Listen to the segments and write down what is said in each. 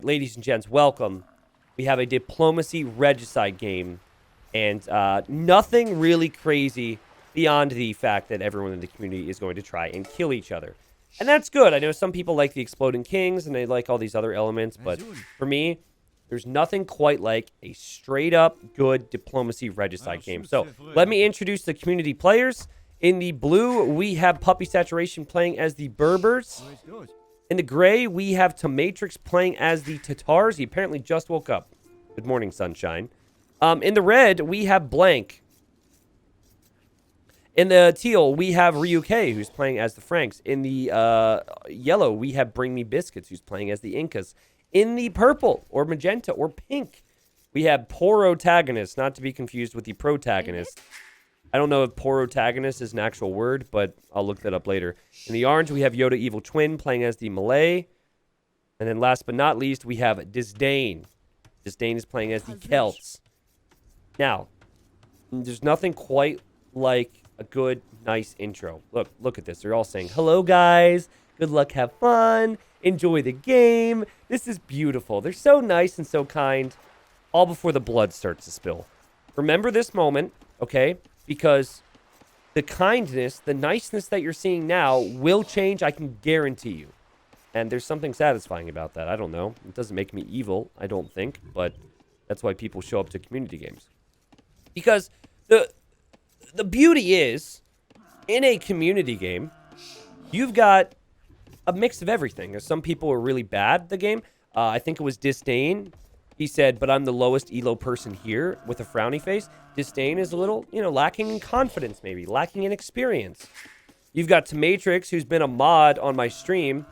Ladies and gents, welcome. We have a diplomacy regicide game, and nothing really crazy beyond the fact that everyone in the community is going to try and kill each other. And that's good. I know some people like the exploding kings and they like all these other elements, but for me, there's nothing quite like a straight up good diplomacy regicide game. So let me introduce the community players. In the blue, we have Puppy Saturation playing as the Berbers. In the gray, we have Tomatrix playing as the Tatars. He apparently just woke up. Good morning, sunshine. In the red, we have Blank. In the teal, we have Ryuke, who's playing as the Franks. In the yellow, we have Bring Me Biscuits, who's playing as the Incas. In the purple, or magenta, or pink, we have Porotagonist, not to be confused with the protagonist. I don't know if Porotagonist is an actual word, but I'll look that up later. In the orange, we have Yoda Evil Twin playing as the Malay. And then last but not least, we have Disdain. Disdain is playing as the Celts. Now, there's nothing quite like a good, nice intro. Look at this. They're all saying, hello, guys. Good luck, have fun. Enjoy the game. This is beautiful. They're so nice and so kind. All before the blood starts to spill. Remember this moment, okay? Because the kindness, the niceness that you're seeing now will change, I can guarantee you. And there's something satisfying about that. I don't know. It doesn't make me evil, I don't think. But that's why people show up to community games. Because the beauty is, in a community game, you've got a mix of everything. Some people are really bad at the game. I think it was Disdain. He said, but I'm the lowest elo person here, with a frowny face. Disdain is a little, lacking in confidence, maybe. Lacking in experience. You've got Tomatrix, who's been a mod on my stream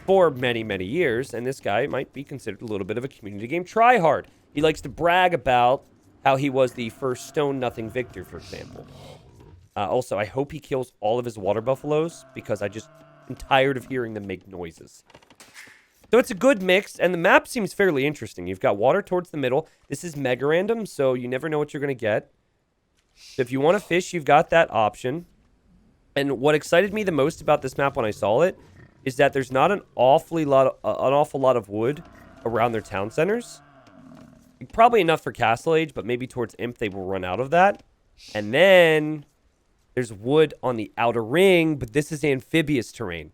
for many, many years. And this guy might be considered a little bit of a community game tryhard. He likes to brag about how he was the first Stone Nothing victor, for example. Also, I hope he kills all of his water buffaloes, because I just am tired of hearing them make noises. So it's a good mix, and the map seems fairly interesting. You've got water towards the middle. This is mega random, so you never know what you're going to get. So if you want to fish, you've got that option. And what excited me the most about this map when I saw it is that there's not an awful lot of wood around their town centers. Probably enough for Castle Age, but maybe towards Imp they will run out of that. And then there's wood on the outer ring, but this is amphibious terrain.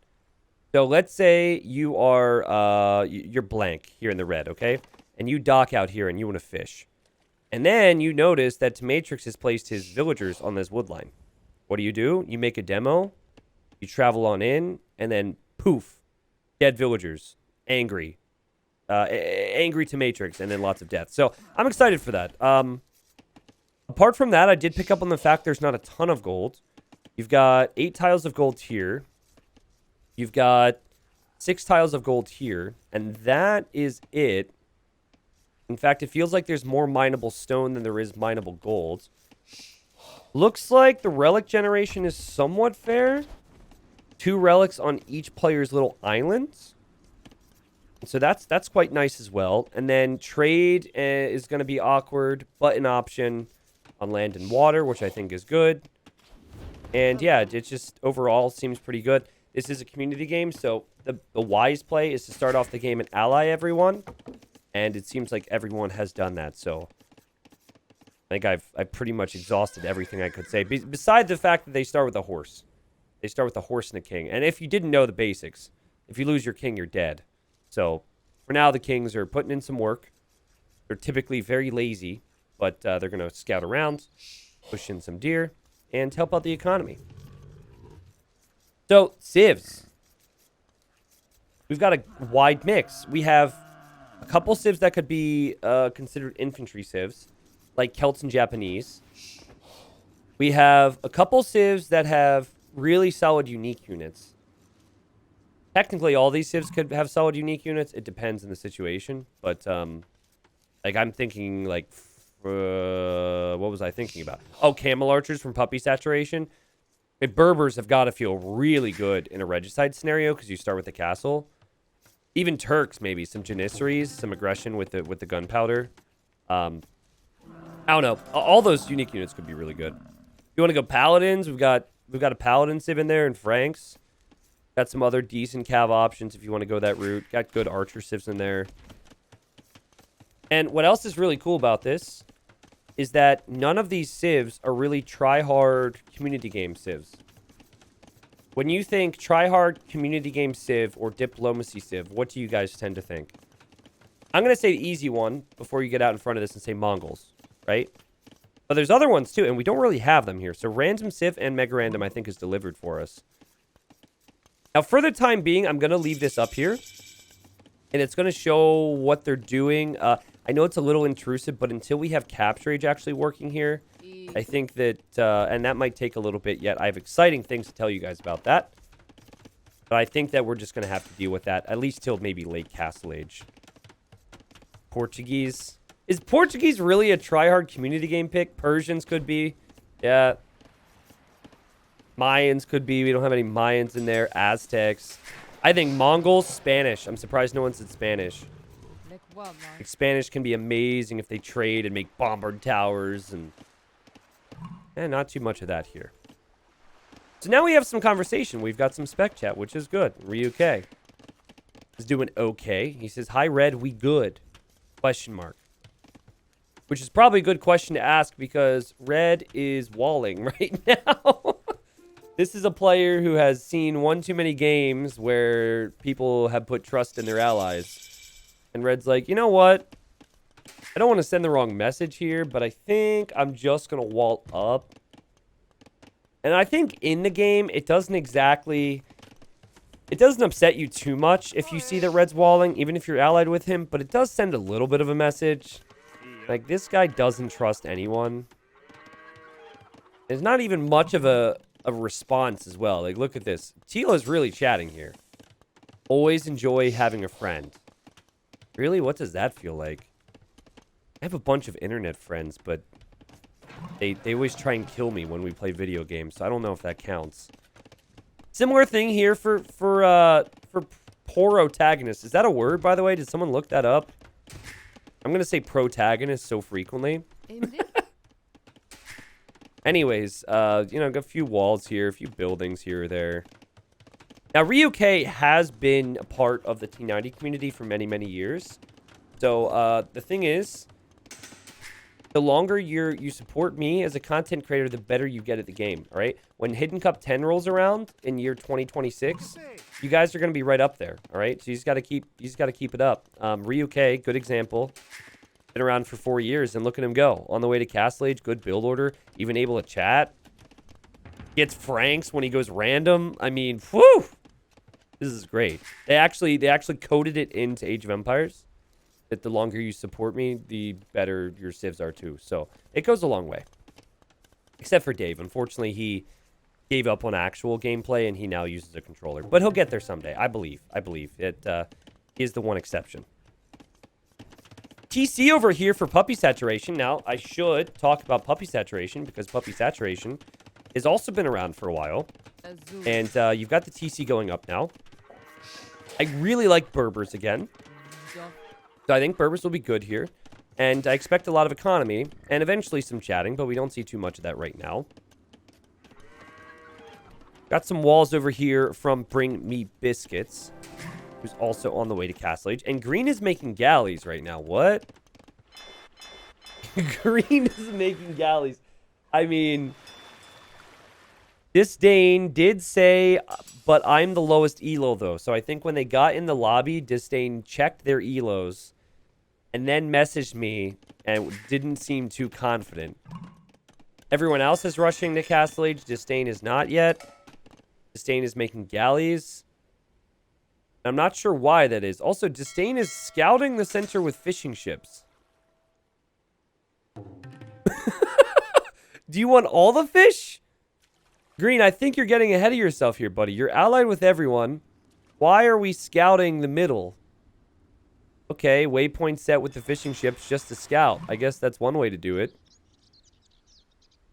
So let's say you are, you're Blank here in the red, okay? And you dock out here and you want to fish. And then you notice that Tomatrix has placed his villagers on this wood line. What do? You make a demo, you travel on in, and then poof, dead villagers, angry. Angry Tomatrix, and then lots of death. So I'm excited for that. Apart from that, I did pick up on the fact there's not a ton of gold. You've got 8 tiles of gold here. You've got 6 tiles of gold here, and that is it. In fact, it feels like there's more mineable stone than there is mineable gold. Looks like the relic generation is somewhat fair. 2 relics on each player's little islands. So that's quite nice as well. And then trade is going to be awkward, but an option on land and water, which I think is good. And yeah, it just overall seems pretty good. This is a community game, so the wise play is to start off the game and ally everyone. And it seems like everyone has done that, so I think I've pretty much exhausted everything I could say. Besides the fact that they start with a horse. They start with a horse and a king. And if you didn't know the basics, if you lose your king, you're dead. So for now, the kings are putting in some work. They're typically very lazy, but they're going to scout around, push in some deer, and help out the economy. So, civs. We've got a wide mix. We have a couple civs that could be considered infantry civs, like Celts and Japanese. We have a couple civs that have really solid unique units. Technically, all these civs could have solid unique units. It depends on the situation. But, like, I'm thinking, like, what was I thinking about? Oh, camel archers from Puppy Saturation. The Berbers have got to feel really good in a regicide scenario because you start with the castle. Even Turks, maybe. Some Janissaries, some aggression with the gunpowder. I don't know. All those unique units could be really good. If you want to go Paladins, we've got a Paladin civ in there and Franks. Got some other decent cav options if you want to go that route. Got good archer civs in there. And what else is really cool about this is that none of these civs are really try-hard community game civs. When you think try-hard community game civ or diplomacy civ, what do you guys tend to think? I'm going to say the easy one before you get out in front of this and say Mongols, right? But there's other ones too, and we don't really have them here. So random civ and mega random, I think, is delivered for us. Now, for the time being, I'm going to leave this up here. And it's going to show what they're doing. I know it's a little intrusive, but until we have Capture Age actually working here, I think that, and that might take a little bit yet. I have exciting things to tell you guys about that. But I think that we're just going to have to deal with that, at least till maybe late Castle Age. Portuguese. Is Portuguese really a try-hard community game pick? Persians could be. Yeah. Mayans could be. We don't have any Mayans in there. Aztecs. I think Mongols, Spanish. I'm surprised no one said Spanish. Like, Spanish can be amazing if they trade and make bombard towers and not too much of that here. So now we have some conversation. We've got some spec chat, which is good. Ryuk is doing okay. He says, "Hi, Red, we good?" Question mark. Which is probably a good question to ask because Red is walling right now. This is a player who has seen one too many games where people have put trust in their allies. And Red's like, you know what? I don't want to send the wrong message here, but I think I'm just going to wall up. And I think in the game, it doesn't upset you too much if you see that Red's walling, even if you're allied with him. But it does send a little bit of a message. Like, this guy doesn't trust anyone. There's not even much of a response as well. Like, look at this. Tila's really chatting here. Always enjoy having a friend. Really? What does that feel like? I have a bunch of internet friends, but they always try and kill me when we play video games, so I don't know if that counts. Similar thing here for protagonist. Is that a word, by the way? Did someone look that up? I'm going to say protagonist so frequently. Anyways, you know, got a few walls here, a few buildings here or there. Now, Ryuk has been a part of the T90 community for many, many years. So, the thing is, the longer you support me as a content creator, the better you get at the game, all right? When Hidden Cup 10 rolls around in year 2026, you guys are going to be right up there, all right? So, you just got to keep it up. Ryuk, good example. Been around for 4 years, and look at him go. On the way to Castle Age, good build order, even able to chat. Gets Franks when he goes random. I mean, whew! This is great. They actually coded it into Age of Empires that the longer you support me, the better your civs are too. So it goes a long way. Except for Dave. Unfortunately, he gave up on actual gameplay, and he now uses a controller. But he'll get there someday. I believe. It is the one exception. TC over here for Puppy Saturation. Now, I should talk about Puppy Saturation because Puppy Saturation has also been around for a while. And you've got the TC going up now. I really like Berbers again. So I think Berbers will be good here. And I expect a lot of economy and eventually some chatting, but we don't see too much of that right now. Got some walls over here from Bring Me Biscuits, who's also on the way to Castle Age. And Green is making galleys right now. What? Green is making galleys. I mean, Disdain did say, but I'm the lowest elo, though. So I think when they got in the lobby, Disdain checked their elos and then messaged me and didn't seem too confident. Everyone else is rushing to Castle Age. Disdain is not yet. Disdain is making galleys. I'm not sure why that is. Also, Disdain is scouting the center with fishing ships. Do you want all the fish? Green, I think you're getting ahead of yourself here, buddy. You're allied with everyone. Why are we scouting the middle? Okay, waypoint set with the fishing ships just to scout. I guess that's one way to do it.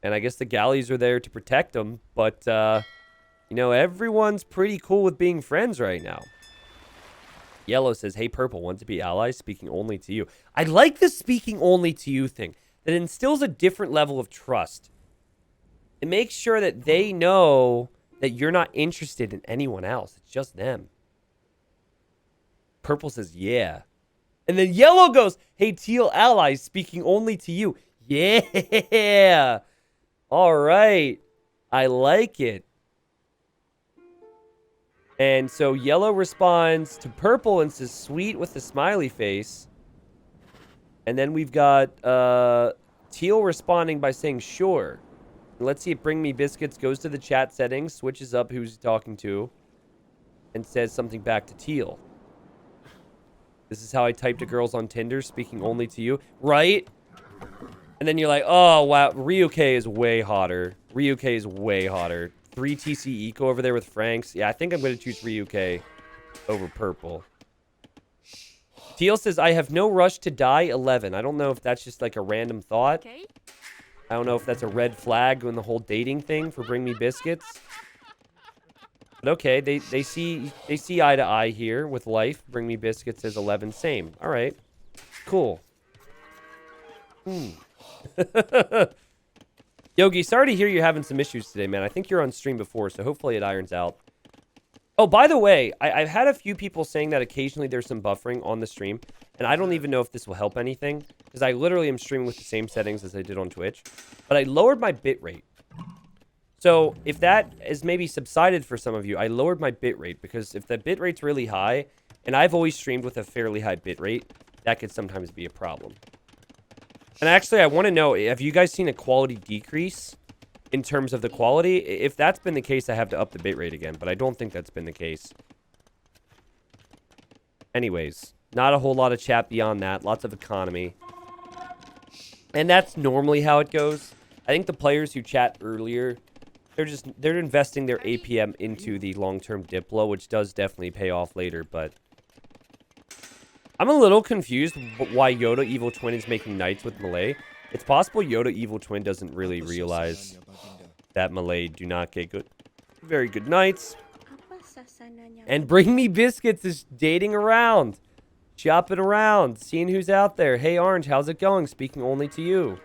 And I guess the galleys are there to protect them. But, you know, everyone's pretty cool with being friends right now. Yellow says, hey, Purple, want to be allies? Speaking only to you. I like the speaking only to you thing. That instills a different level of trust. It makes sure that they know that you're not interested in anyone else. It's just them. Purple says, yeah. And then yellow goes, hey, teal allies, speaking only to you. Yeah. All right. I like it. And so yellow responds to purple and says sweet with a smiley face. And then we've got teal responding by saying sure. And let's see if Bring Me Biscuits goes to the chat settings, switches up who's talking to, and says something back to teal. This is how I type to girls on Tinder, speaking only to you. Right? And then you're like, oh, wow. Ryuke is way hotter. Ryuke is way hotter. 3 TC Eco over there with Franks. Yeah, I think I'm going to choose Ryuke over purple. Teal says, I have no rush to die 11. I don't know if that's just like a random thought. Okay. I don't know if that's a red flag in the whole dating thing for Bring Me Biscuits. But okay, they see eye to eye here with life. Bring Me Biscuits says 11. Same. All right. Cool. Yogi, sorry to hear you're having some issues today, man. I think you're on stream before, so hopefully it irons out. Oh, by the way, I've had a few people saying that occasionally there's some buffering on the stream, and I don't even know if this will help anything, because I literally am streaming with the same settings as I did on Twitch, but I lowered my bitrate. So if that is maybe subsided for some of you, I lowered my bitrate, because if the bitrate's really high, and I've always streamed with a fairly high bitrate, that could sometimes be a problem. And actually, I want to know, have you guys seen a quality decrease in terms of the quality? If that's been the case, I have to up the bitrate again, but I don't think that's been the case. Anyways, not a whole lot of chat beyond that. Lots of economy. And that's normally how it goes. I think the players who chat earlier, they're investing their APM into the long-term Diplo, which does definitely pay off later, but I'm a little confused why Yoda Evil Twin is making knights with Malay. It's possible Yoda Evil Twin doesn't really realize that Malay do not get very good knights. And Bring Me Biscuits is dating around, shopping around, seeing who's out there. Hey, Orange, how's it going? Speaking only to you.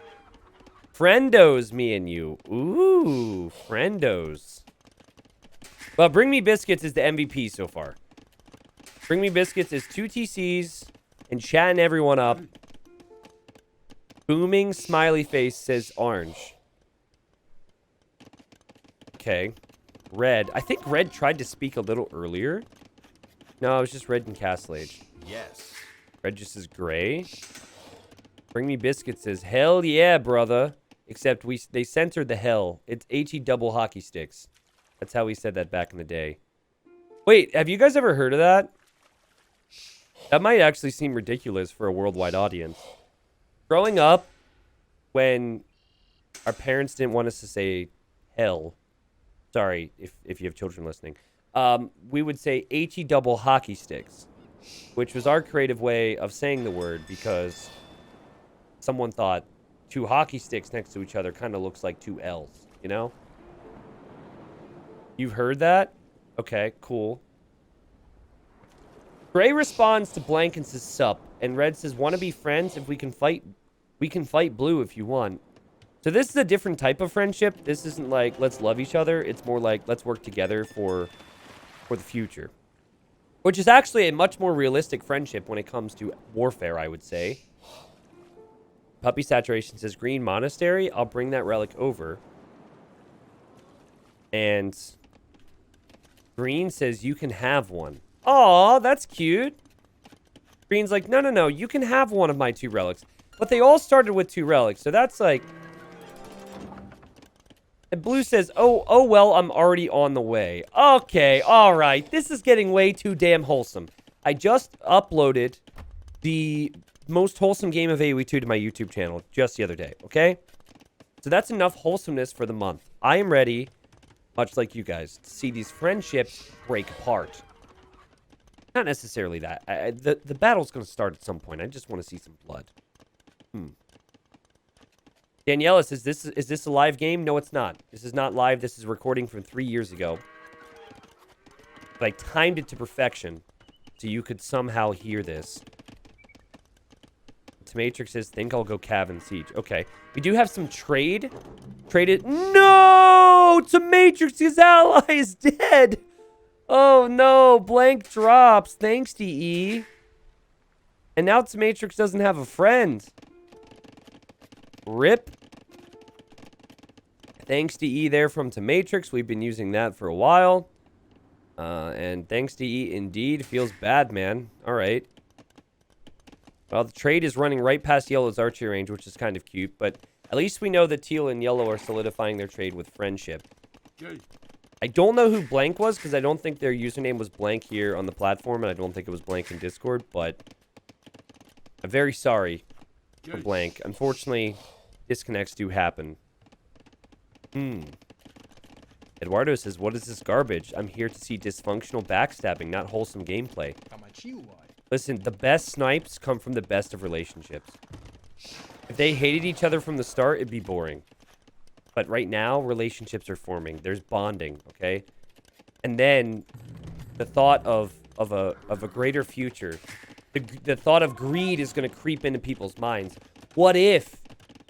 Friendos, me and you. Ooh, friendos. Well, Bring Me Biscuits is the MVP so far. Bring Me Biscuits is 2 TCs and chatting everyone up. Booming smiley face says orange. Okay. Red. I think Red tried to speak a little earlier. No, it was just Red and Castle Age. Yes. Red just says gray. Bring Me Biscuits says, hell yeah, brother. Except they censored the hell. It's HE double hockey sticks. That's how we said that back in the day. Wait, have you guys ever heard of that? That might actually seem ridiculous for a worldwide audience. Growing up, when our parents didn't want us to say hell, sorry if you have children listening, we would say HE double hockey sticks, which was our creative way of saying the word because someone thought 2 hockey sticks next to each other kind of looks like 2 L's, you know? You've heard that? Okay, cool. Gray responds to blank and says sup, and Red says wanna be friends if we can fight blue if you want. So this is a different type of friendship. This isn't like let's love each other. It's more like let's work together for the future. Which is actually a much more realistic friendship when it comes to warfare, I would say. Puppy Saturation says Green Monastery. I'll bring that relic over. And Green says you can have one. Aw, that's cute. Green's like, no, you can have one of my 2 relics. But they all started with 2 relics, so that's like... And Blue says, oh well, I'm already on the way. Okay, alright. This is getting way too damn wholesome. I just uploaded the most wholesome game of AoE2 to my YouTube channel just the other day, okay? So that's enough wholesomeness for the month. I am ready, much like you guys, to see these friendships break apart. Not necessarily that. The battle's going to start at some point. I just want to see some blood. Daniela says, is this a live game? No, it's not. This is not live. This is recording from 3 years ago. But I timed it to perfection so you could somehow hear this. Matrix says, think I'll go Cav and Siege. Okay. We do have some trade. Traded. No! Matrix's ally is dead! Oh no, blank drops. Thanks, DE. And now Matrix doesn't have a friend. Rip. Thanks to E there from Matrix. We've been using that for a while. And thanks to E, indeed. Feels bad, man. All right. Well, the trade is running right past Yellow's archery range, which is kind of cute. But at least we know that Teal and Yellow are solidifying their trade with friendship. I don't know who Blank was, because I don't think their username was Blank here on the platform, and I don't think it was Blank in Discord, but I'm very sorry for Blank. Unfortunately, disconnects do happen. Eduardo says, what is this garbage? I'm here to see dysfunctional backstabbing, not wholesome gameplay. Listen, the best snipes come from the best of relationships. If they hated each other from the start, it'd be boring. But right now, relationships are forming. There's bonding, okay? And then the thought of a greater future, the thought of greed is going to creep into people's minds. What if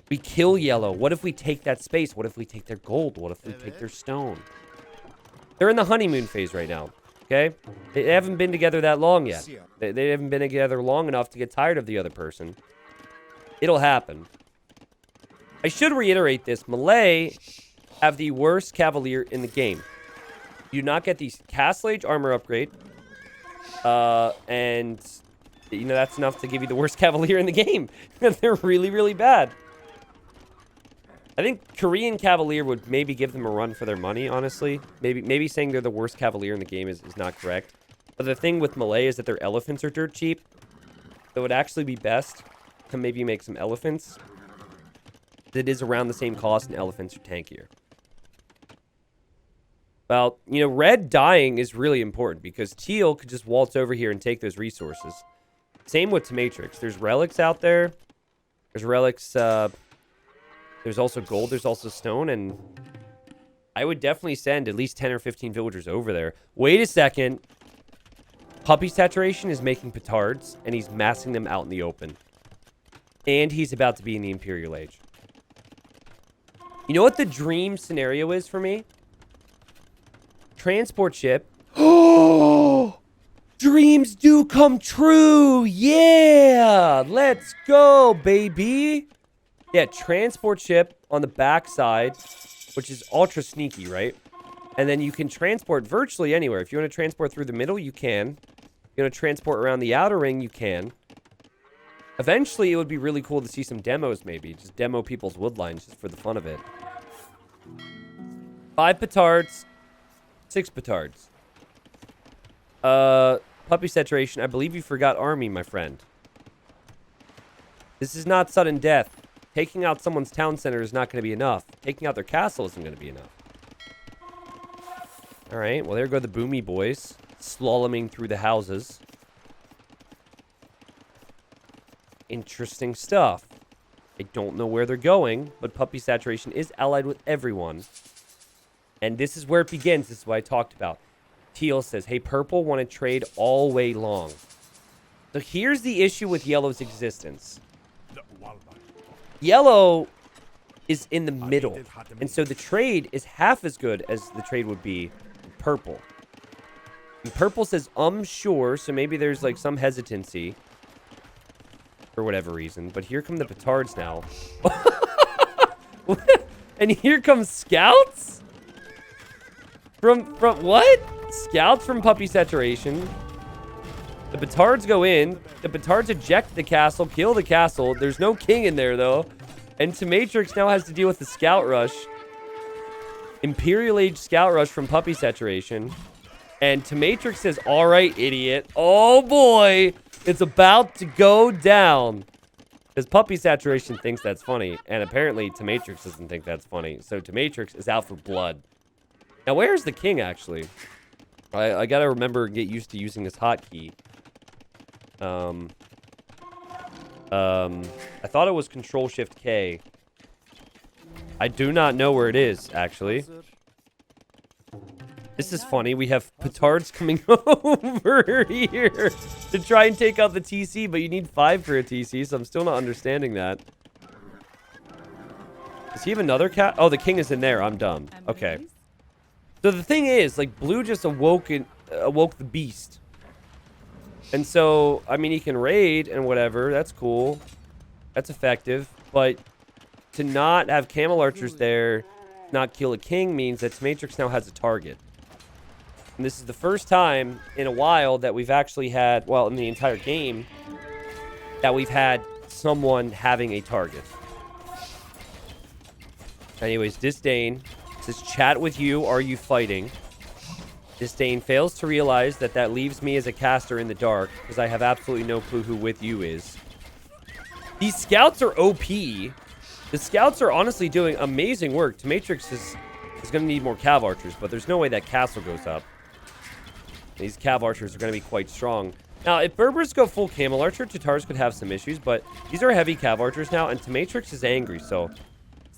we kill Yellow? What if we take that space? What if we take their gold? What if we take their stone? They're in the honeymoon phase right now, okay? They haven't been together that long yet. They haven't been together long enough to get tired of the other person. It'll happen. I should reiterate this. Malay have the worst Cavalier in the game. You do not get the Castle Age armor upgrade. And, you know, that's enough to give you the worst Cavalier in the game. They're really, really bad. I think Korean Cavalier would maybe give them a run for their money, honestly. Maybe saying they're the worst Cavalier in the game is not correct. But the thing with Malay is that their elephants are dirt cheap. So it would actually be best to maybe make some elephants that is around the same cost, and elephants are tankier. Well, you know, red dying is really important because teal could just waltz over here and take those resources. Same with Matrix. There's relics out there. There's relics, there's also gold, there's also stone, and I would definitely send at least 10 or 15 villagers over there. Wait a second. Puppy Saturation is making petards, and he's massing them out in the open. And he's about to be in the Imperial Age. You know what the dream scenario is for me? Transport ship. Oh! Dreams do come true! Yeah! Let's go, baby! Yeah, transport ship on the backside, which is ultra sneaky, right? And then you can transport virtually anywhere. If you want to transport through the middle, you can. If you want to transport around the outer ring, you can. Eventually, it would be really cool to see some demos, maybe. Just demo people's wood lines just for the fun of it. 5 petards. 6 petards. Puppy Saturation. I believe you forgot army, my friend. This is not sudden death. Taking out someone's town center is not going to be enough. Taking out their castle isn't going to be enough. Alright, well, there go the Boomy boys. Slaloming through the houses. Interesting stuff. I don't know where they're going, but Puppy Saturation is allied with everyone. And this is where it begins. This is what I talked about. Teal says, hey, purple want to trade all way long. So here's the issue with yellow's existence. Yellow is in the middle. And so the trade is half as good as the trade would be with purple. And purple says, sure. So maybe there's like some hesitancy. For whatever reason. But here come the petards now. And here comes scouts? From what? Scouts from Puppy Saturation. The petards go in. The petards eject the castle, kill the castle. There's no king in there, though. And Matrix now has to deal with the scout rush. Imperial Age scout rush from Puppy Saturation. And Matrix says, all right, idiot. Oh, boy. It's about to go down. Because Puppy Saturation thinks that's funny. And apparently, Matrix doesn't think that's funny. So Matrix is out for blood. Now, where's the king, actually? I gotta remember, get used to using this hotkey. I thought it was Control-Shift-K. I do not know where it is, actually. This is funny. We have petards coming over here to try and take out the TC, but you need 5 for a TC, so I'm still not understanding that. Does he have another cat? Oh, the king is in there. I'm dumb. Okay. So the thing is, like, blue just awoke the beast. And so, I mean, he can raid and whatever. That's cool. That's effective. But to not have camel archers there, not kill a king, means that Matrix now has a target. And this is the first time in a while that we've actually had, well, in the entire game, that we've had someone having a target. Anyways, Disdain says, chat with you, are you fighting? Disdain fails to realize that that leaves me as a caster in the dark, because I have absolutely no clue who with you is. These scouts are OP. The scouts are honestly doing amazing work. Matrix is going to need more cav archers, but there's no way that castle goes up. These cav archers are going to be quite strong. Now, if Berbers go full camel archer, Tatars could have some issues, but these are heavy cav archers now, and Matrix is angry, so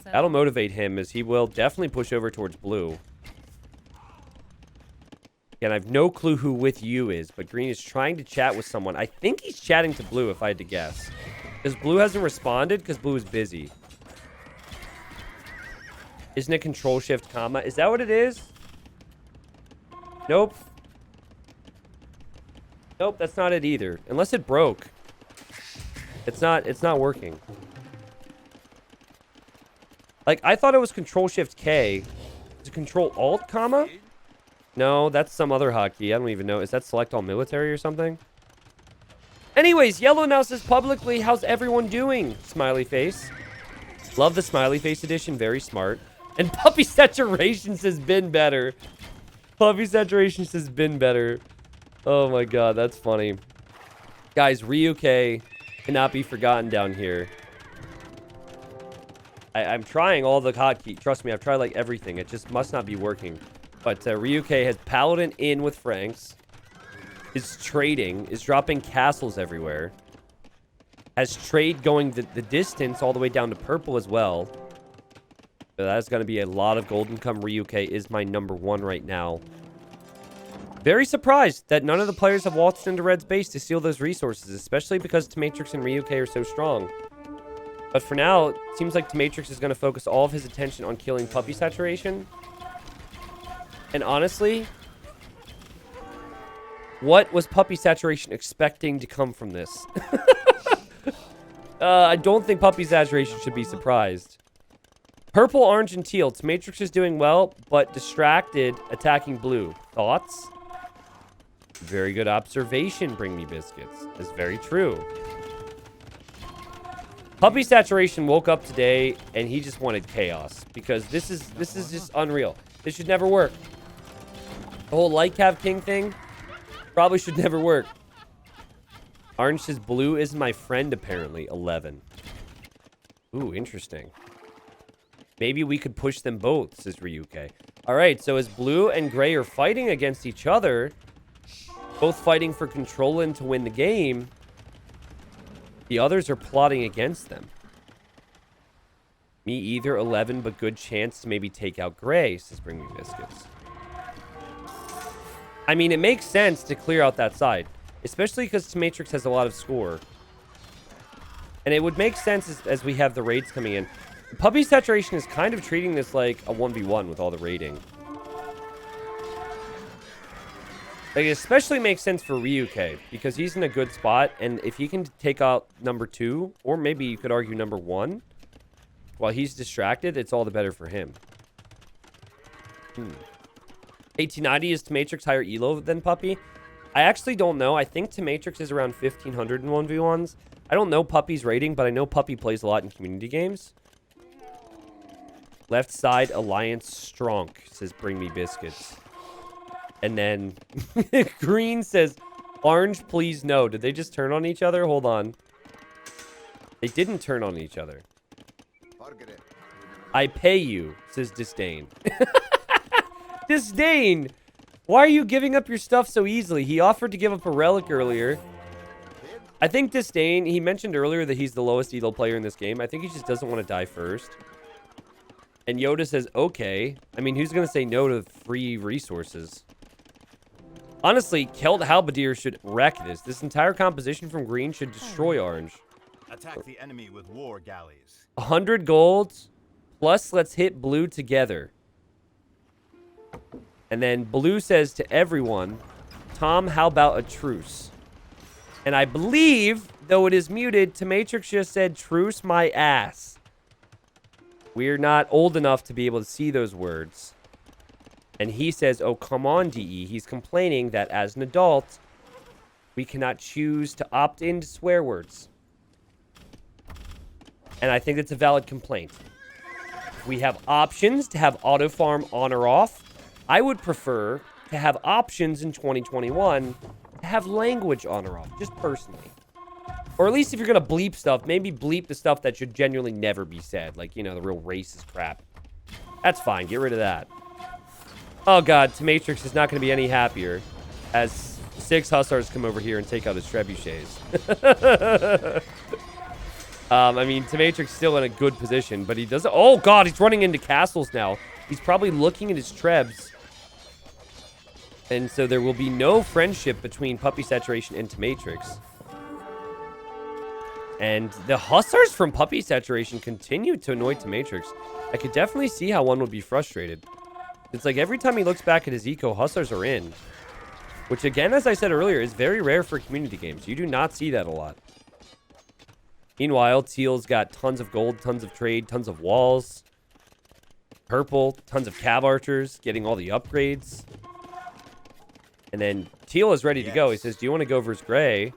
that'll motivate him, as he will definitely push over towards blue. Again, I have no clue who with you is, but green is trying to chat with someone. I think he's chatting to blue, if I had to guess. Because blue hasn't responded, because blue is busy. Isn't it control shift comma? Is that what it is? Nope. Nope, that's not it either. Unless it broke. It's not working. Like, I thought it was control shift K. Is it control alt comma? No, that's some other hotkey. I don't even know. Is that select all military or something? Anyways, Yellow now says publicly, how's everyone doing? Smiley face. Love the smiley face edition. Very smart. And Puppy Saturations has been better. Puppy Saturations has been better. Oh my god, that's funny. Guys, Ryuke cannot be forgotten down here. I'm trying all the hotkeys. Trust me, I've tried like everything. It just must not be working. But Ryuke has Paladin in with Franks. Is trading. Is dropping castles everywhere. Has trade going the distance all the way down to purple as well. So that's going to be a lot of gold income. Ryuke is my #1 right now. Very surprised that none of the players have waltzed into Red's base to steal those resources, especially because Matrix and Ryuke are so strong. But for now, it seems like Matrix is going to focus all of his attention on killing Puppy Saturation. And honestly, what was Puppy Saturation expecting to come from this? I don't think Puppy Saturation should be surprised. Purple, orange, and teal. Matrix is doing well, but distracted, attacking blue. Thoughts? Very good observation, Bring Me Biscuits. That's very true. Puppy Saturation woke up today, and he just wanted chaos. Because this is just unreal. This should never work. The whole Light Cav King thing probably should never work. Orange says blue is my friend, apparently. 11. Ooh, interesting. Maybe we could push them both, says Ryuke. Alright, so as blue and gray are fighting against each other, both fighting for control and to win the game, the others are plotting against them. Me either, 11, but good chance to maybe take out gray, says Bring Me Biscuits. I mean, it makes sense to clear out that side, especially because Matrix has a lot of score. And it would make sense as we have the raids coming in. Puppy Saturation is kind of treating this like a 1v1 with all the raiding. Like, it especially makes sense for Ryuke, because he's in a good spot, and if he can take out #2, or maybe you could argue #1, while he's distracted, it's all the better for him. 1890 is Matrix higher elo than Puppy? I actually don't know. I think Matrix is around 1500 in 1v1s. I don't know Puppy's rating, but I know Puppy plays a lot in community games. Left side alliance strong, says Bring Me Biscuits. And then green says, orange, please no. Did they just turn on each other? Hold on. They didn't turn on each other. I pay you, says Disdain. Disdain! Why are you giving up your stuff so easily? He offered to give up a relic earlier. I think Disdain, he mentioned earlier that he's the lowest elo player in this game. I think he just doesn't want to die first. And Yoda says, okay. I mean, who's going to say no to free resources? Honestly, Kelt Halberdier should wreck this. This entire composition from green should destroy orange. Attack the enemy with war galleys. 100 gold, plus let's hit blue together. And then blue says to everyone, Tom, how about a truce? And I believe, though it is muted, Tamatrix just said, truce my ass. We're not old enough to be able to see those words. And he says, oh, come on, DE. He's complaining that as an adult, we cannot choose to opt into swear words. And I think that's a valid complaint. We have options to have auto farm on or off. I would prefer to have options in 2021 to have language on or off, just personally. Or at least if you're going to bleep stuff, maybe bleep the stuff that should genuinely never be said. Like, you know, the real racist crap. That's fine. Get rid of that. Oh, God. Tamatrix is not going to be any happier as 6 Hussars come over here and take out his trebuchets. I mean, Tamatrix still in a good position, but he doesn't... Oh, God, he's running into castles now. He's probably looking at his trebs. And so there will be no friendship between Puppy Saturation and Tamatrix. And the Hussars from Puppy Saturation continue to annoy Tamatrix. I could definitely see how one would be frustrated. It's like every time he looks back at his eco, Hussars are in. Which, again, as I said earlier, is very rare for community games. You do not see that a lot. Meanwhile, Teal's got tons of gold, tons of trade, tons of walls. Purple, tons of cav archers, getting all the upgrades. And then Teal is ready to go. He says, do you want to go versus gray?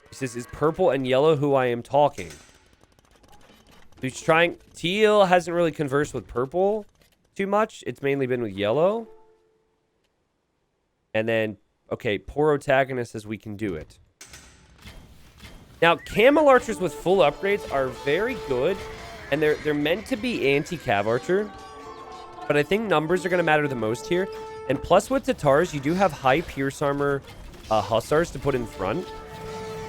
He says, is purple and yellow who I am talking? He's trying... Teal hasn't really conversed with purple too much. It's mainly been with yellow. And then, okay, poor Protagonist says we can do it. Now, Camel Archers with full upgrades are very good, and they're meant to be anti-Cav Archer, but I think numbers are going to matter the most here. And plus with Tatars, you do have high Pierce Armor Hussars to put in front.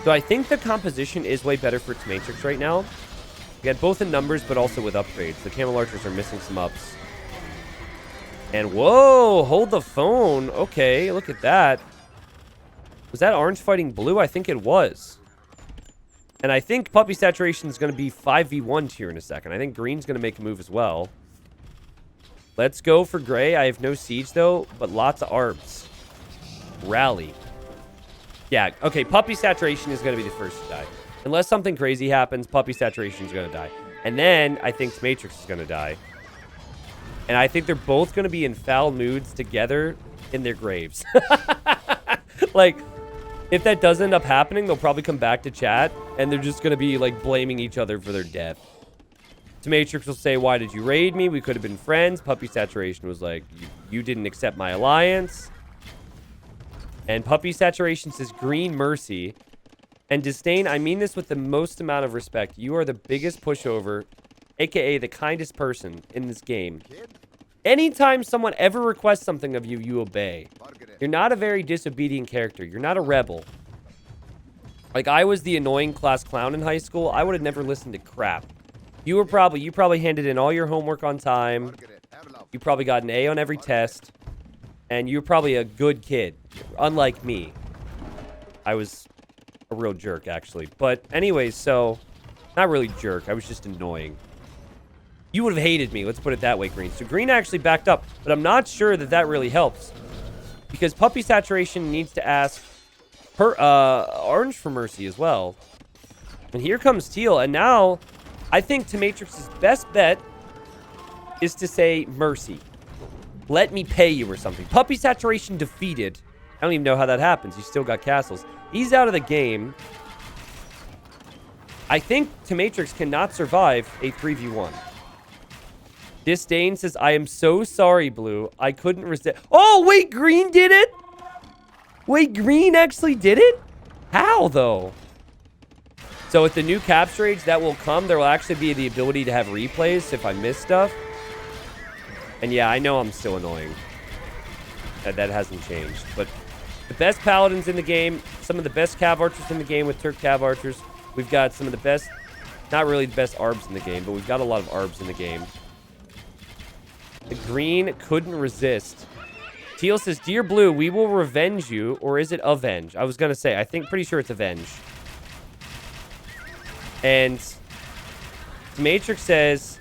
So I think the composition is way better for Tamatrix right now. You get both in numbers, but also with upgrades. The Camel Archers are missing some ups. And whoa, hold the phone. Okay, look at that. Was that orange fighting blue? I think it was. And I think Puppy Saturation is going to be 5v1 here in a second. I think green's going to make a move as well. Let's go for gray. I have no siege, though, but lots of arbs. Rally. Yeah, okay, Puppy Saturation is going to be the first to die. Unless something crazy happens, Puppy Saturation is going to die. And then I think Tamatrix is going to die. And I think they're both going to be in foul moods together in their graves. Like... if that does end up happening, they'll probably come back to chat, and they're just going to be, like, blaming each other for their death. Tamatrix will say, why did you raid me? We could have been friends. Puppy Saturation was like, you didn't accept my alliance. And Puppy Saturation says, green mercy. And Disdain, I mean this with the most amount of respect. You are the biggest pushover, a.k.a. the kindest person in this game. Anytime someone ever requests something of you, you obey. You're not a very disobedient character. You're not a rebel. Like, I was the annoying class clown in high school. I would have never listened to crap. You probably handed in all your homework on time. You probably got an A on every test. And you're probably a good kid. Unlike me. I was a real jerk, actually. But anyways, so... not really jerk. I was just annoying. You would have hated me. Let's put it that way, Green. So Green actually backed up. But I'm not sure that that really helps. Because Puppy Saturation needs to ask Orange for mercy as well. And here comes Teal. And now, I think Tamatrix's best bet is to say mercy. Let me pay you or something. Puppy Saturation defeated. I don't even know how that happens. He's still got castles. He's out of the game. I think Tamatrix cannot survive a 3v1. Disdain says, I am so sorry, Blue. I couldn't resist. Oh, wait, Green did it? Wait, Green actually did it? How, though? So with the new capture age that will come, there will actually be the ability to have replays if I miss stuff. And yeah, I know I'm still annoying. That hasn't changed. But the best paladins in the game, some of the best cav archers in the game with Turk cav archers. We've got some of the best, not really the best arbs in the game, but we've got a lot of arbs in the game. The green couldn't resist. Teal says, Dear Blue, we will revenge you. Or is it avenge? I was going to say, pretty sure it's avenge. And Matrix says,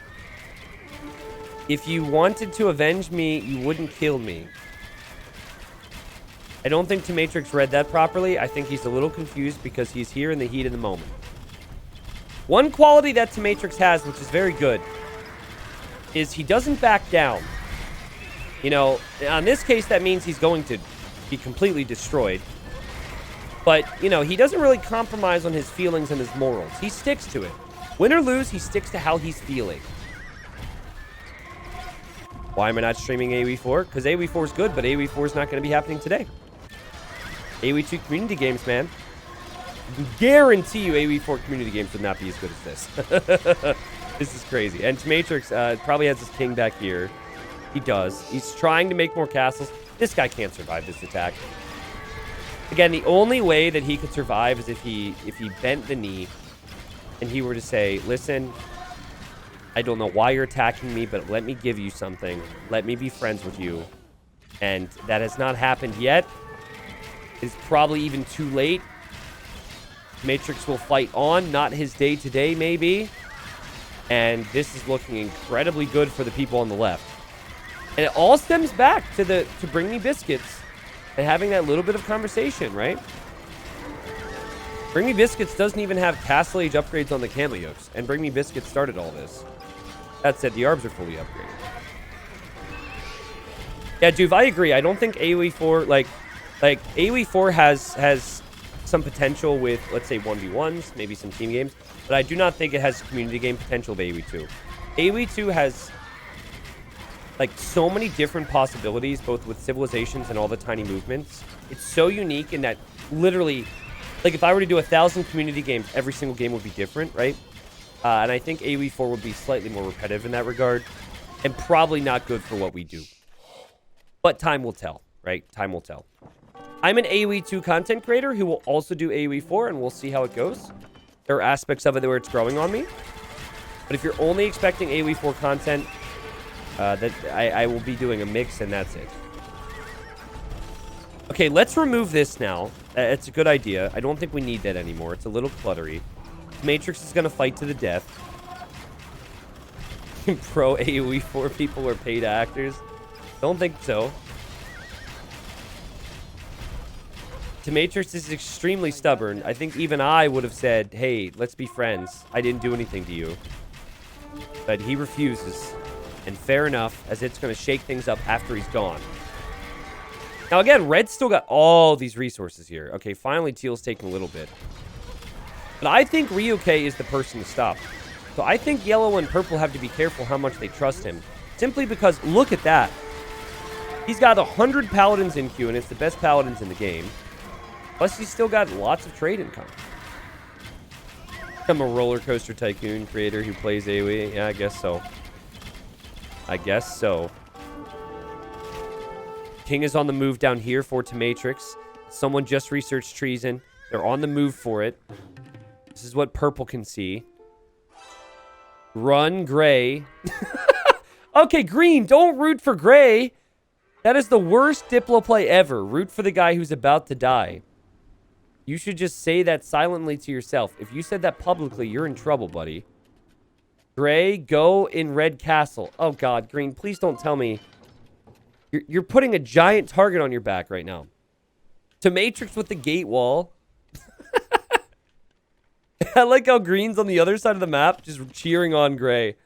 if you wanted to avenge me, you wouldn't kill me. I don't think Matrix read that properly. I think he's a little confused because he's here in the heat of the moment. One quality that Matrix has, which is very good, is he doesn't back down. You know, on this case, that means he's going to be completely destroyed. But, you know, he doesn't really compromise on his feelings and his morals. He sticks to it. Win or lose, he sticks to how he's feeling. Why am I not streaming AoE4? Because AoE4 is good, but AoE4 is not going to be happening today. AoE2 community games, man. I can guarantee you AoE4 community games would not be as good as this. This is crazy. And Matrix probably has his king back here. He does. He's trying to make more castles. This guy can't survive this attack. Again, the only way that he could survive is if he bent the knee and he were to say, listen, I don't know why you're attacking me, but let me give you something. Let me be friends with you. And that has not happened yet. It's probably even too late. Matrix will fight on, not his day today, maybe. And this is looking incredibly good for the people on the left. And it all stems back to Bring Me Biscuits and having that little bit of conversation, right? Bring Me Biscuits doesn't even have Castle Age upgrades on the camo yokes, and Bring Me Biscuits started all this. That said, the arbs are fully upgraded. Yeah, Juve, I agree. I don't think AoE4, like AoE4 has some potential with, let's say, 1v1s, maybe some team games, but I do not think it has community game potential of AoE2. AoE2 has like so many different possibilities, both with civilizations and all the tiny movements. It's so unique in that literally, like if I were to do 1,000 community games, every single game would be different, right? And I think AoE4 would be slightly more repetitive in that regard, and probably not good for what we do. But time will tell, right? Time will tell. I'm an AoE2 content creator who will also do AoE4, and we'll see how it goes. There are aspects of it where it's growing on me. But if you're only expecting AoE4 content, I will be doing a mix, and that's it. Okay, let's remove this now. It's a good idea. I don't think we need that anymore. It's a little cluttery. Matrix is going to fight to the death. Pro AoE4 people are paid actors. Don't think so. Matrix is extremely stubborn. I think even I would have said, hey, let's be friends. I didn't do anything to you. But he refuses. And fair enough, as it's going to shake things up after he's gone. Now, again, Red's still got all these resources here. Okay, finally, Teal's taking a little bit. But I think Ryuke is the person to stop. So I think Yellow and Purple have to be careful how much they trust him. Simply because, look at that. He's got 100 Paladins in queue, and it's the best Paladins in the game. Plus, he's still got lots of trade income. I'm a roller coaster tycoon creator who plays AoE. Yeah, I guess so. I guess so. King is on the move down here for Matrix. Someone just researched treason. They're on the move for it. This is what Purple can see. Run, Gray. Okay, Green, don't root for Gray. That is the worst Diplo play ever. Root for the guy who's about to die. You should just say that silently to yourself. If you said that publicly, you're in trouble, buddy. Gray, go in Red Castle. Oh, God, Green, please don't tell me. You're putting a giant target on your back right now. Matrix with the gate wall. I like how Green's on the other side of the map, just cheering on Gray.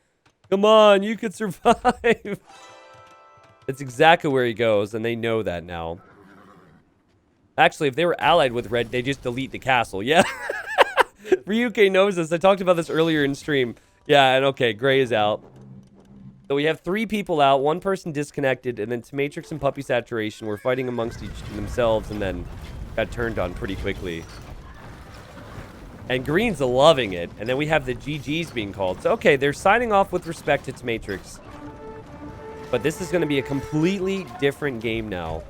Come on, you could survive. That's exactly where he goes, and they know that now. Actually, if they were allied with Red, they just delete the castle. Yeah. Ryuke knows this. I talked about this earlier in stream. Yeah, and okay, Gray is out. So we have 3 people out, 1 person disconnected, and then Matrix and Puppy Saturation were fighting amongst themselves and then got turned on pretty quickly. And Green's loving it. And then we have the GGs being called. So, okay, they're signing off with respect to Matrix. But this is going to be a completely different game now.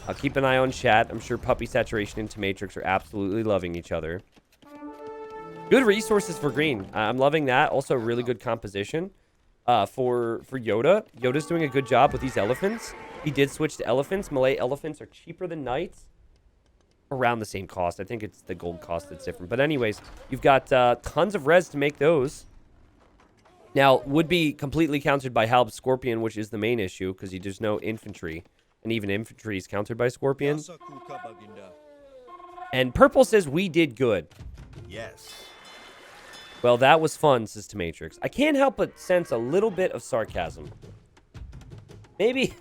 I'll keep an eye on chat. I'm sure Puppy Saturation and Matrix are absolutely loving each other. Good resources for Green. I'm loving that. Also, really good composition for Yoda. Yoda's doing a good job with these elephants. He did switch to elephants. Malay elephants are cheaper than knights. Around the same cost. I think it's the gold cost that's different. But anyways, you've got tons of res to make those. Now, would be completely countered by Halb Scorpion, which is the main issue, because there's no infantry. And even infantry is countered by Scorpion. And purple says we did good. Yes. Well, that was fun, says Matrix. I can't help but sense a little bit of sarcasm. Maybe...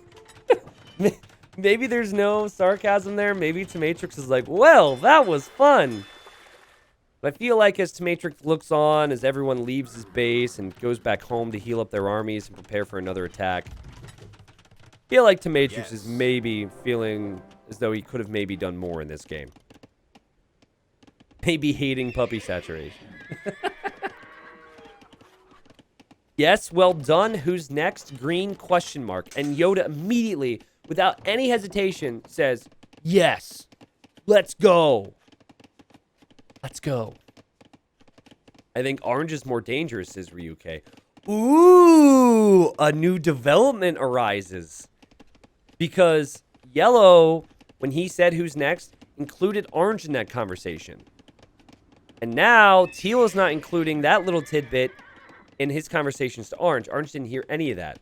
Maybe there's no sarcasm there. Maybe Matrix is like, well, that was fun. But I feel like as Matrix looks on, as everyone leaves his base and goes back home to heal up their armies and prepare for another attack, I feel like Matrix is maybe feeling as though he could have maybe done more in this game. Maybe hating puppy saturation. Yes, well done. Who's next? Green question mark. And Yoda immediately, without any hesitation, says, yes, let's go. Let's go. I think orange is more dangerous, says Ryuke. Ooh, a new development arises. Because yellow, when he said who's next, included orange in that conversation. And now teal is not including that little tidbit in his conversations to orange. Orange didn't hear any of that.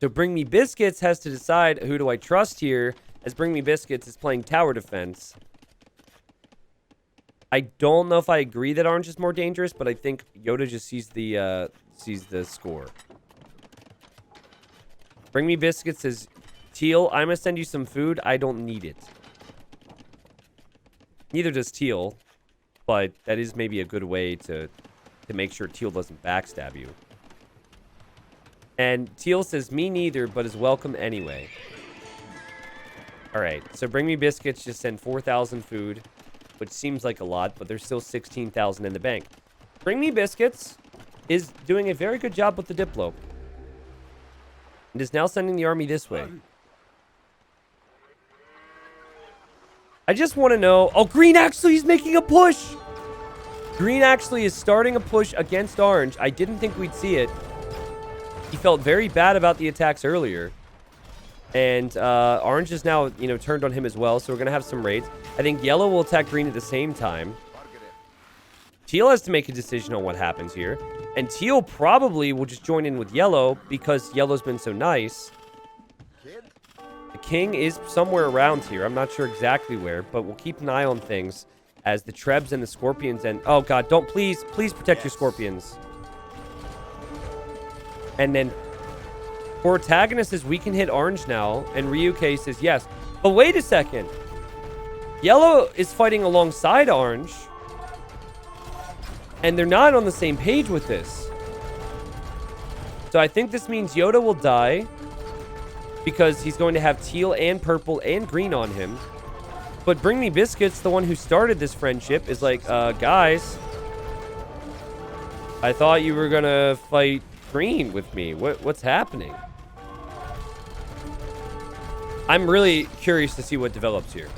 So Bring Me Biscuits has to decide who do I trust here, as Bring Me Biscuits is playing tower defense. I don't know if I agree that orange is more dangerous, but I think Yoda just sees the score. Bring Me Biscuits says, teal, I'm gonna send you some food. I don't need it. Neither does teal, but that is maybe a good way to make sure teal doesn't backstab you. And teal says, me neither, but is welcome anyway. All right, so Bring Me Biscuits just send 4,000 food, which seems like a lot, but there's still 16,000 in the bank. Bring Me Biscuits is doing a very good job with the Diplo. And is now sending the army this way. I just want to know... Oh, green actually is making a push! Green actually is starting a push against orange. I didn't think we'd see it. He felt very bad about the attacks earlier. And orange is now, turned on him as well. So we're going to have some raids. I think yellow will attack green at the same time. Teal has to make a decision on what happens here. And teal probably will just join in with yellow because yellow's been so nice. The king is somewhere around here. I'm not sure exactly where, but we'll keep an eye on things as the Trebs and the Scorpions and... Oh, God, don't... Please protect your Scorpions. And then... Protagonist says we can hit orange now, and Ryuke says yes. But wait a second. Yellow is fighting alongside orange. And they're not on the same page with this. So I think this means Yoda will die. Because he's going to have teal and purple and green on him. But Bring Me Biscuits, the one who started this friendship, is like, guys. I thought you were going to fight green with me. What's happening? I'm really curious to see what develops here.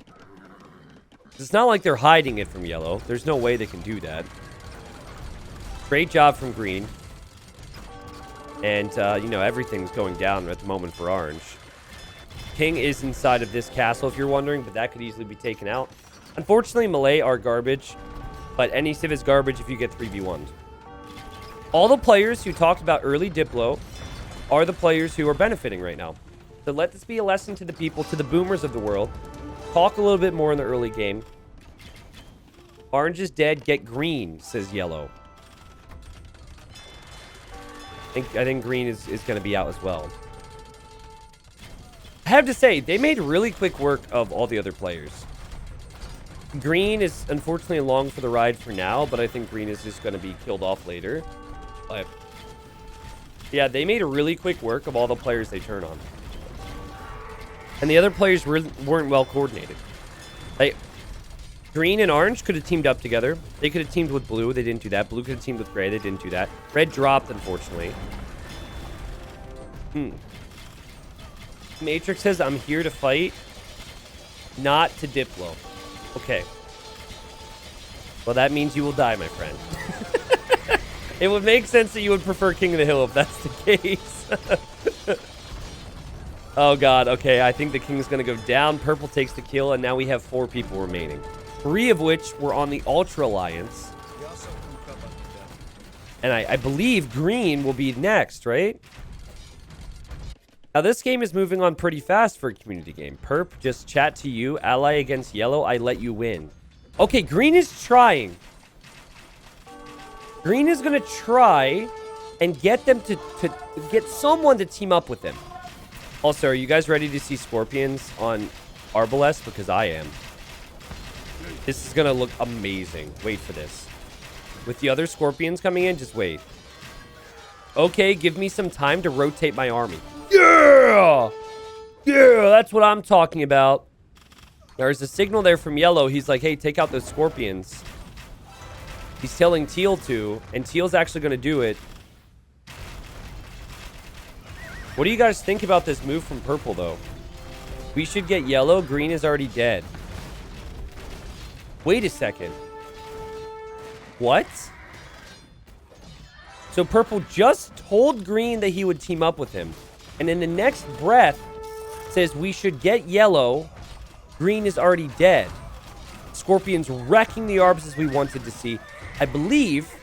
It's not like they're hiding it from yellow. There's no way they can do that. Great job from green. And, everything's going down at the moment for orange. King is inside of this castle, if you're wondering, but that could easily be taken out. Unfortunately, Malay are garbage, but any Civ is garbage if you get 3v1'd. All the players who talked about early Diplo are the players who are benefiting right now. So let this be a lesson to the people, to the boomers of the world. Talk a little bit more in the early game. Orange is dead, get green, says yellow. I think green is going to be out as well. I have to say, they made really quick work of all the other players. Green is unfortunately along for the ride for now, but I think green is just going to be killed off later. But yeah, they made a really quick work of all the players they turn on. And the other players weren't well coordinated. Green and orange could have teamed up together. They could have teamed with blue. They didn't do that. Blue could have teamed with gray. They didn't do that. Red dropped, unfortunately. Matrix says, I'm here to fight, not to Diplo. Okay. Well, that means you will die, my friend. It would make sense that you would prefer King of the Hill if that's the case. Oh, God. Okay, I think the king's going to go down. Purple takes the kill, and now we have 4 people remaining. 3 of which were on the Ultra Alliance. And I believe green will be next, right? Now, this game is moving on pretty fast for a community game. Perp, just chat to you. Ally against yellow, I let you win. Okay, green is trying. Green is going to try and get them to get someone to team up with them. Also, are you guys ready to see scorpions on Arbalest? Because I am. This is going to look amazing. Wait for this. With the other scorpions coming in, just wait. Okay, give me some time to rotate my army. Yeah! Yeah, that's what I'm talking about. There's a signal there from yellow. He's like, hey, take out those scorpions. He's telling Teal to, and Teal's actually going to do it. What do you guys think about this move from purple, though? We should get yellow. Green is already dead. Wait a second. What? So purple just told green that he would team up with him. And in the next breath says we should get yellow. Green is already dead. Scorpion's wrecking the arbs as we wanted to see. I believe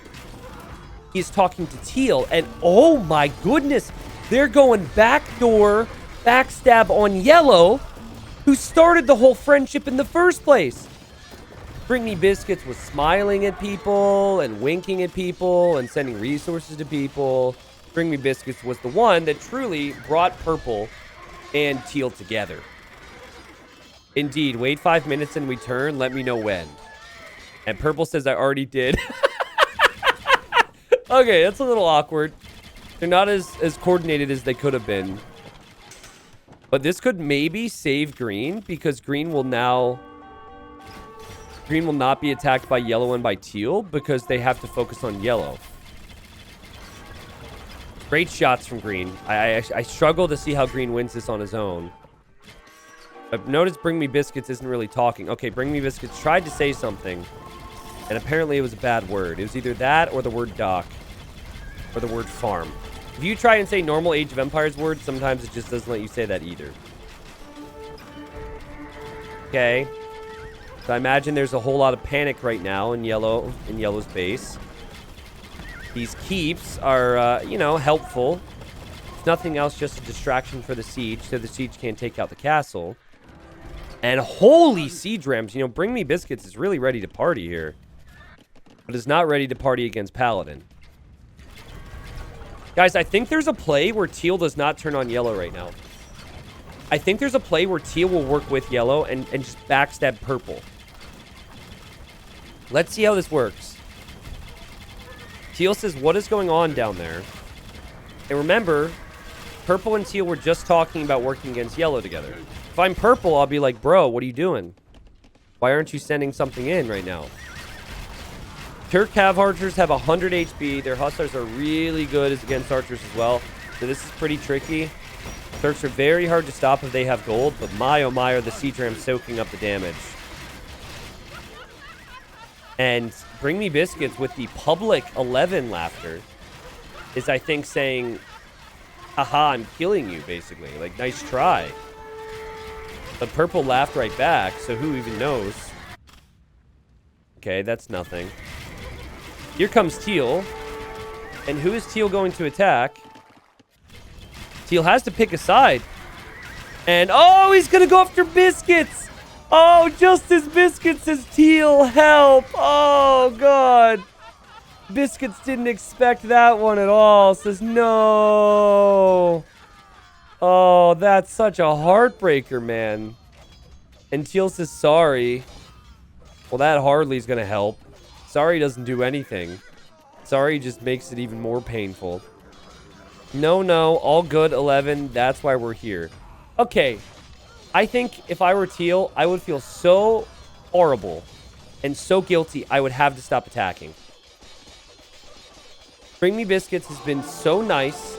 he's talking to Teal. And oh my goodness, they're going backdoor, backstab on yellow, who started the whole friendship in the first place. Bring Me Biscuits was smiling at people and winking at people and sending resources to people. Bring Me Biscuits was the one that truly brought purple and Teal together. Indeed, wait 5 minutes and we turn. Let me know when. And purple says I already did. Okay, that's a little awkward. They're not as coordinated as they could have been. But this could maybe save green because green will not be attacked by yellow and by teal because they have to focus on yellow. Great shots from green. I struggle to see how green wins this on his own. But notice Bring Me Biscuits isn't really talking. Okay, Bring Me Biscuits tried to say something. And apparently it was a bad word. It was either that or the word dock. Or the word farm. If you try and say normal Age of Empires words, sometimes it just doesn't let you say that either. Okay. So I imagine there's a whole lot of panic right now in yellow's base. These keeps are, helpful. If nothing else, just a distraction for the siege, so the siege can't take out the castle. And holy siege rams, Bring Me Biscuits is really ready to party here. But is not ready to party against Paladin. Guys, I think there's a play where teal does not turn on yellow right now. I think there's a play where teal will work with yellow and just backstab purple. Let's see how this works. Teal says, what is going on down there? And remember, purple and teal were just talking about working against yellow together. If I'm purple, I'll be like, bro, what are you doing? Why aren't you sending something in right now? Turk Cav archers have 100 HP. Their hustlers are really good against archers as well. So this is pretty tricky. Turks are very hard to stop if they have gold, but my oh my are the siege rams soaking up the damage. And Bring Me Biscuits with the public 11 laughter is, I think, saying, haha, I'm killing you, basically. Like, nice try. But purple laughed right back, so who even knows? Okay, that's nothing. Here comes teal. And who is teal going to attack? Teal has to pick a side. And, oh, he's going to go after biscuits. Oh, just as biscuits says teal, help. Oh, God. Biscuits didn't expect that one at all. Says, no. Oh, that's such a heartbreaker, man. And teal says, sorry. Well, that hardly is going to help. Sorry doesn't do anything. Sorry just makes it even more painful. No, all good, 11. That's why we're here. Okay. I think if I were teal, I would feel so horrible and so guilty, I would have to stop attacking. Bring Me Biscuits has been so nice.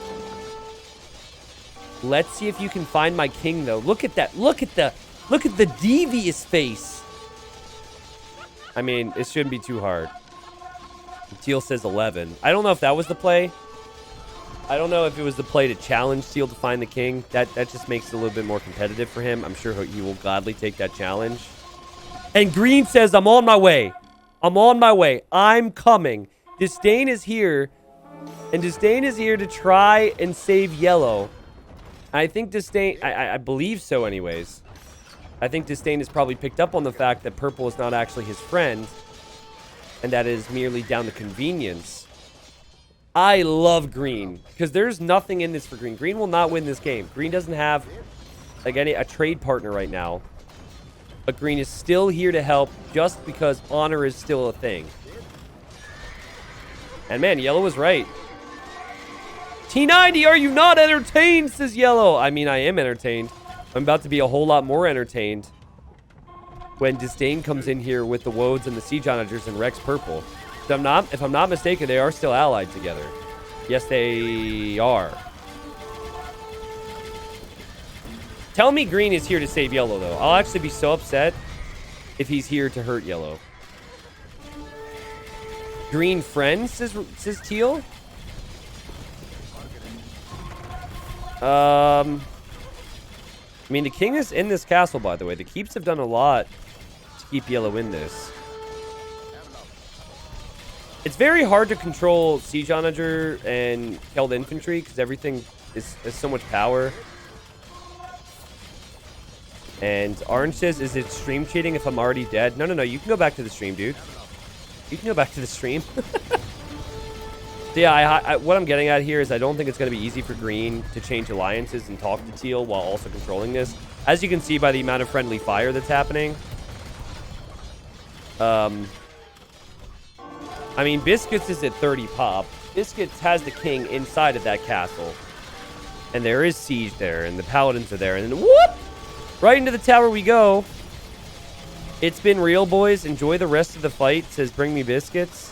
Let's see if you can find my king, though. Look at that. Look at the devious face. I mean, it shouldn't be too hard. Teal says 11. I don't know if that was the play. I don't know if it was the play to challenge Teal to find the king. That just makes it a little bit more competitive for him. I'm sure he will gladly take that challenge. And Green says, I'm on my way. I'm on my way. I'm coming. Disdain is here. And Disdain is here to try and save yellow. I think Disdain, I believe so anyways. I think Disdain has probably picked up on the fact that purple is not actually his friend, and that is merely down to convenience. I love green, because there's nothing in this for green. Green will not win this game. Green doesn't have like a trade partner right now. But green is still here to help just because honor is still a thing. And man, yellow was right. T90, are you not entertained, says yellow. I mean, I am entertained. I'm about to be a whole lot more entertained when Disdain comes in here with the Woads and the Siege Onagers and Rex purple. If I'm not mistaken, they are still allied together. Yes, they are. Tell me green is here to save yellow, though. I'll actually be so upset if he's here to hurt yellow. Green friends, says teal. I mean, the king is in this castle, by the way. The keeps have done a lot to keep yellow in this. It's very hard to control Siege Onager and Killed Infantry because everything is so much power. And Orange says, is it stream cheating if I'm already dead? No. You can go back to the stream, dude. You can go back to the stream. So yeah, what I'm getting at here is I don't think it's going to be easy for green to change alliances and talk to teal while also controlling this. As you can see by the amount of friendly fire that's happening. I mean, Biscuits is at 30 pop. Biscuits has the king inside of that castle. And there is siege there, and the paladins are there. And then, whoop! Right into the tower we go. It's been real, boys. Enjoy the rest of the fight, says Bring Me Biscuits.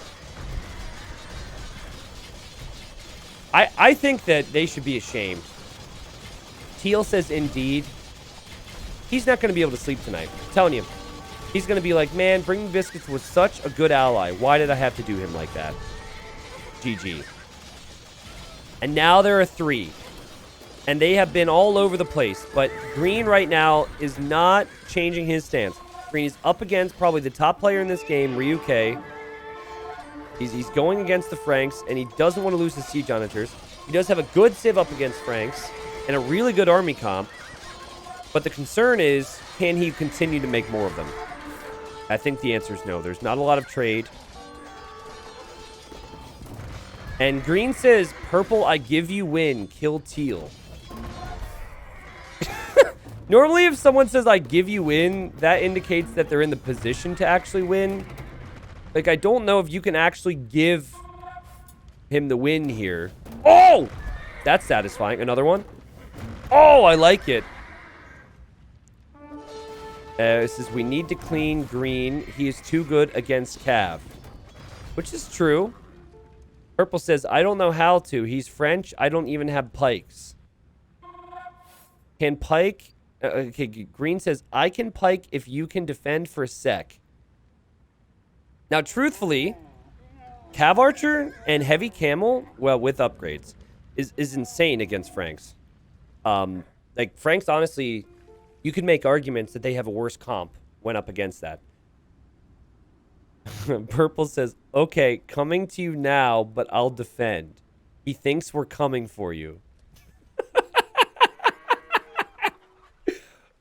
I think that they should be ashamed. Teal says, indeed. He's not going to be able to sleep tonight. I'm telling you. He's going to be like, man, Bring Me Biscuits was such a good ally. Why did I have to do him like that? GG. And now there are 3. And they have been all over the place. But green right now is not changing his stance. Green is up against probably the top player in this game, Ryuke. He's going against the Franks, and he doesn't want to lose the Siege Onagers. He does have a good civ up against Franks, and a really good army comp. But the concern is, can he continue to make more of them? I think the answer is no. There's not a lot of trade. And green says, purple, I give you win. Kill teal. Normally, if someone says, I give you win, that indicates that they're in the position to actually win. Like, I don't know if you can actually give him the win here. Oh! That's satisfying. Another one. Oh, I like it. It says, we need to clean green. He is too good against Cav. Which is true. Purple says, I don't know how to. He's French. I don't even have pikes. Can pike... okay, green says, I can pike if you can defend for a sec. Now, truthfully, Cav Archer and Heavy Camel, well, with upgrades, is insane against Franks. Like, Franks, honestly, you could make arguments that they have a worse comp when up against that. Purple says, okay, coming to you now, but I'll defend. He thinks we're coming for you.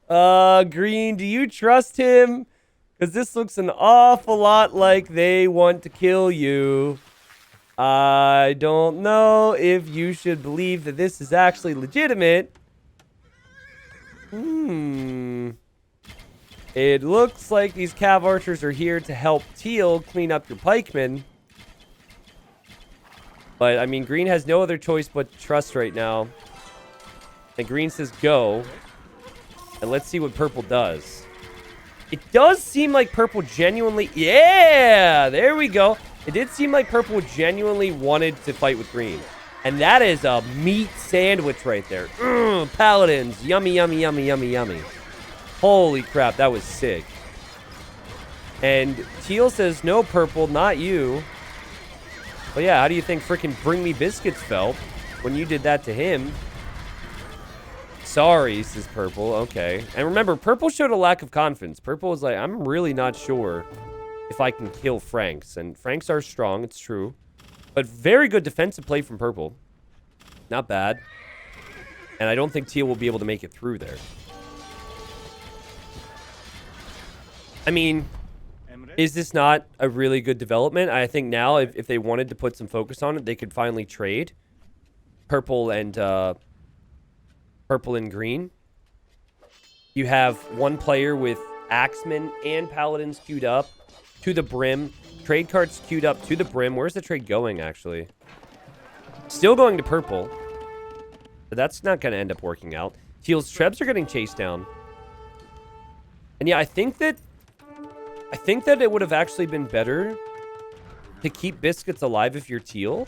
Green, do you trust him? Because this looks an awful lot like they want to kill you. I don't know if you should believe that this is actually legitimate. It looks like these Cav Archers are here to help teal clean up your pikemen. But, I mean, green has no other choice but to trust right now. And green says go. And let's see what purple does. It does seem like purple genuinely... Yeah! There we go. It did seem like purple genuinely wanted to fight with green. And that is a meat sandwich right there. Paladins. Yummy, yummy, yummy, yummy, yummy. Holy crap, that was sick. And teal says, no, purple, not you. But yeah, how do you think freaking Bring Me Biscuits felt when you did that to him? Sorry, says purple. Okay. And remember, purple showed a lack of confidence. Purple was like, I'm really not sure if I can kill Franks. And Franks are strong, it's true. But very good defensive play from purple. Not bad. And I don't think Teal will be able to make it through there. I mean, is this not a really good development? I think now, if they wanted to put some focus on it, they could finally trade purple and green. You have one player with Axemen and Paladins queued up to the brim. Trade cards queued up to the brim. Where's the trade going, actually? Still going to purple. But that's not going to end up working out. Teal's Trebs are getting chased down. And yeah, I think that it would have actually been better to keep Biscuits alive if you're Teal.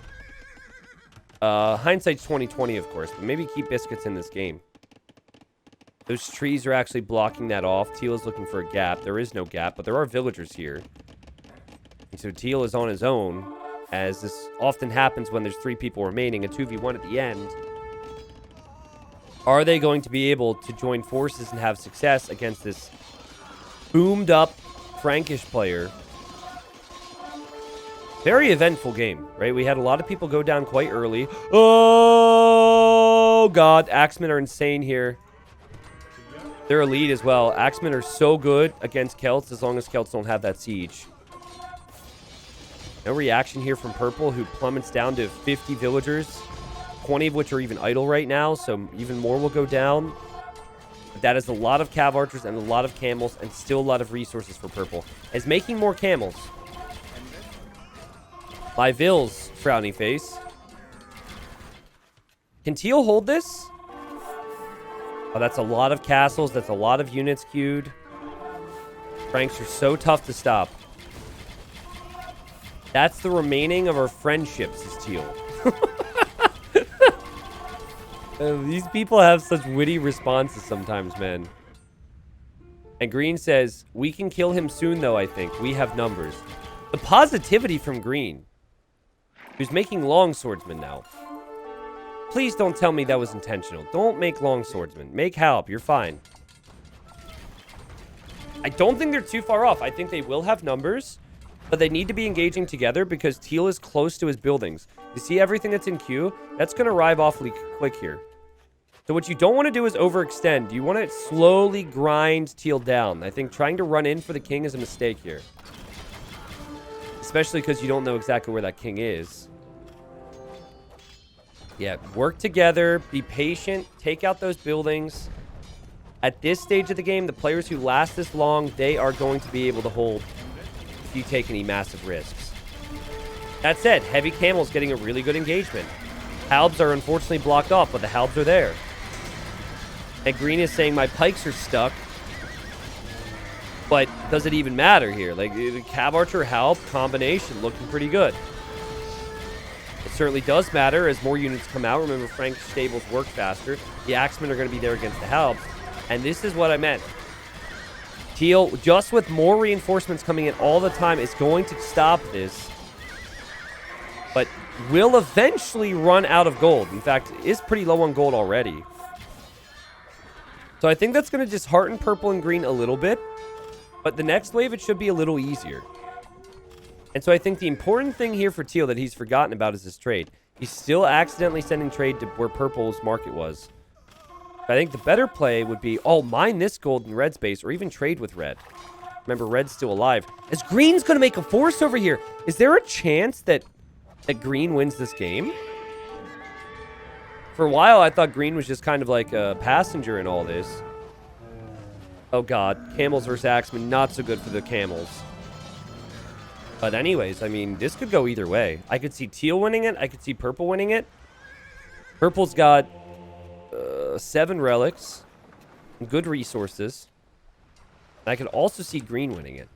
Hindsight's 2020, of course, but maybe keep Biscuits in this game. Those trees are actually blocking that off. Teal is looking for a gap. There is no gap, but there are villagers here. And so Teal is on his own, as this often happens when there's 3 people remaining, a 2v1 at the end. Are they going to be able to join forces and have success against this boomed up Frankish player? Very eventful game, right? We had a lot of people go down quite early. Oh, God. Axemen are insane here. They're elite as well. Axemen are so good against Celts as long as Celts don't have that siege. No reaction here from purple, who plummets down to 50 villagers, 20 of which are even idle right now, so even more will go down. But that is a lot of cav archers and a lot of camels and still a lot of resources for purple. As making more camels. By Ville's frowny face. Can Teal hold this? Oh, that's a lot of castles. That's a lot of units queued. Franks are so tough to stop. That's the remaining of our friendships, is Teal. These people have such witty responses sometimes, man. And Green says, we can kill him soon, though, I think. We have numbers. The positivity from Green, who's making long swordsmen now. Please don't tell me that was intentional. Don't make long swordsmen. Make help. You're fine. I don't think they're too far off. I think they will have numbers, but they need to be engaging together because Teal is close to his buildings. You see everything that's in queue? That's going to arrive awfully quick here. So what you don't want to do is overextend. You want to slowly grind Teal down. I think trying to run in for the king is a mistake here. Especially because you don't know exactly where that king is. Yeah, work together, be patient, take out those buildings. At this stage of the game, the players who last this long, they are going to be able to hold if you take any massive risks. That said, heavy camels getting a really good engagement. Halbs are unfortunately blocked off, but the halbs are there. And Green is saying my pikes are stuck. But does it even matter here? Like, the Cav Archer Halb combination looking pretty good. It certainly does matter as more units come out. Remember, Frank stables work faster. The Axemen are going to be there against the Halbs. And this is what I meant. Teal, just with more reinforcements coming in all the time, is going to stop this. But will eventually run out of gold. In fact, is pretty low on gold already. So I think that's going to dishearten purple and green a little bit. But the next wave, it should be a little easier. And so I think the important thing here for Teal that he's forgotten about is his trade. He's still accidentally sending trade to where purple's market was. I think the better play would be, oh, mine this gold in red's base, or even trade with red. Remember, red's still alive. As green's going to make a force over here. Is there a chance that green wins this game? For a while, I thought green was just kind of like a passenger in all this. Oh, God. Camels versus Axemen, not so good for the camels. But anyways, I mean, this could go either way. I could see Teal winning it. I could see purple winning it. Purple's got 7 relics. Good resources. I could also see green winning it.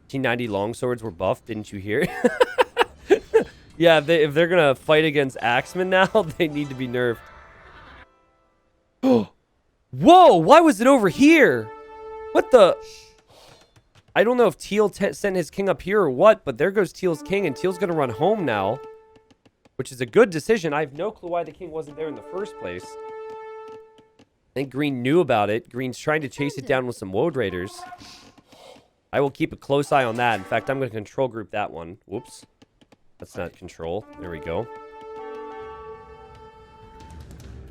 T90 longswords were buffed, didn't you hear? Yeah, if they're going to fight against Axemen now, they need to be nerfed. Whoa, why was it over here? What the... I don't know if Teal sent his king up here or what, but there goes Teal's king, and Teal's going to run home now, which is a good decision. I have no clue why the king wasn't there in the first place. I think Green knew about it. Green's trying to chase it down with some Woad Raiders. I will keep a close eye on that. In fact, I'm going to control group that one. Whoops. That's not control. There we go.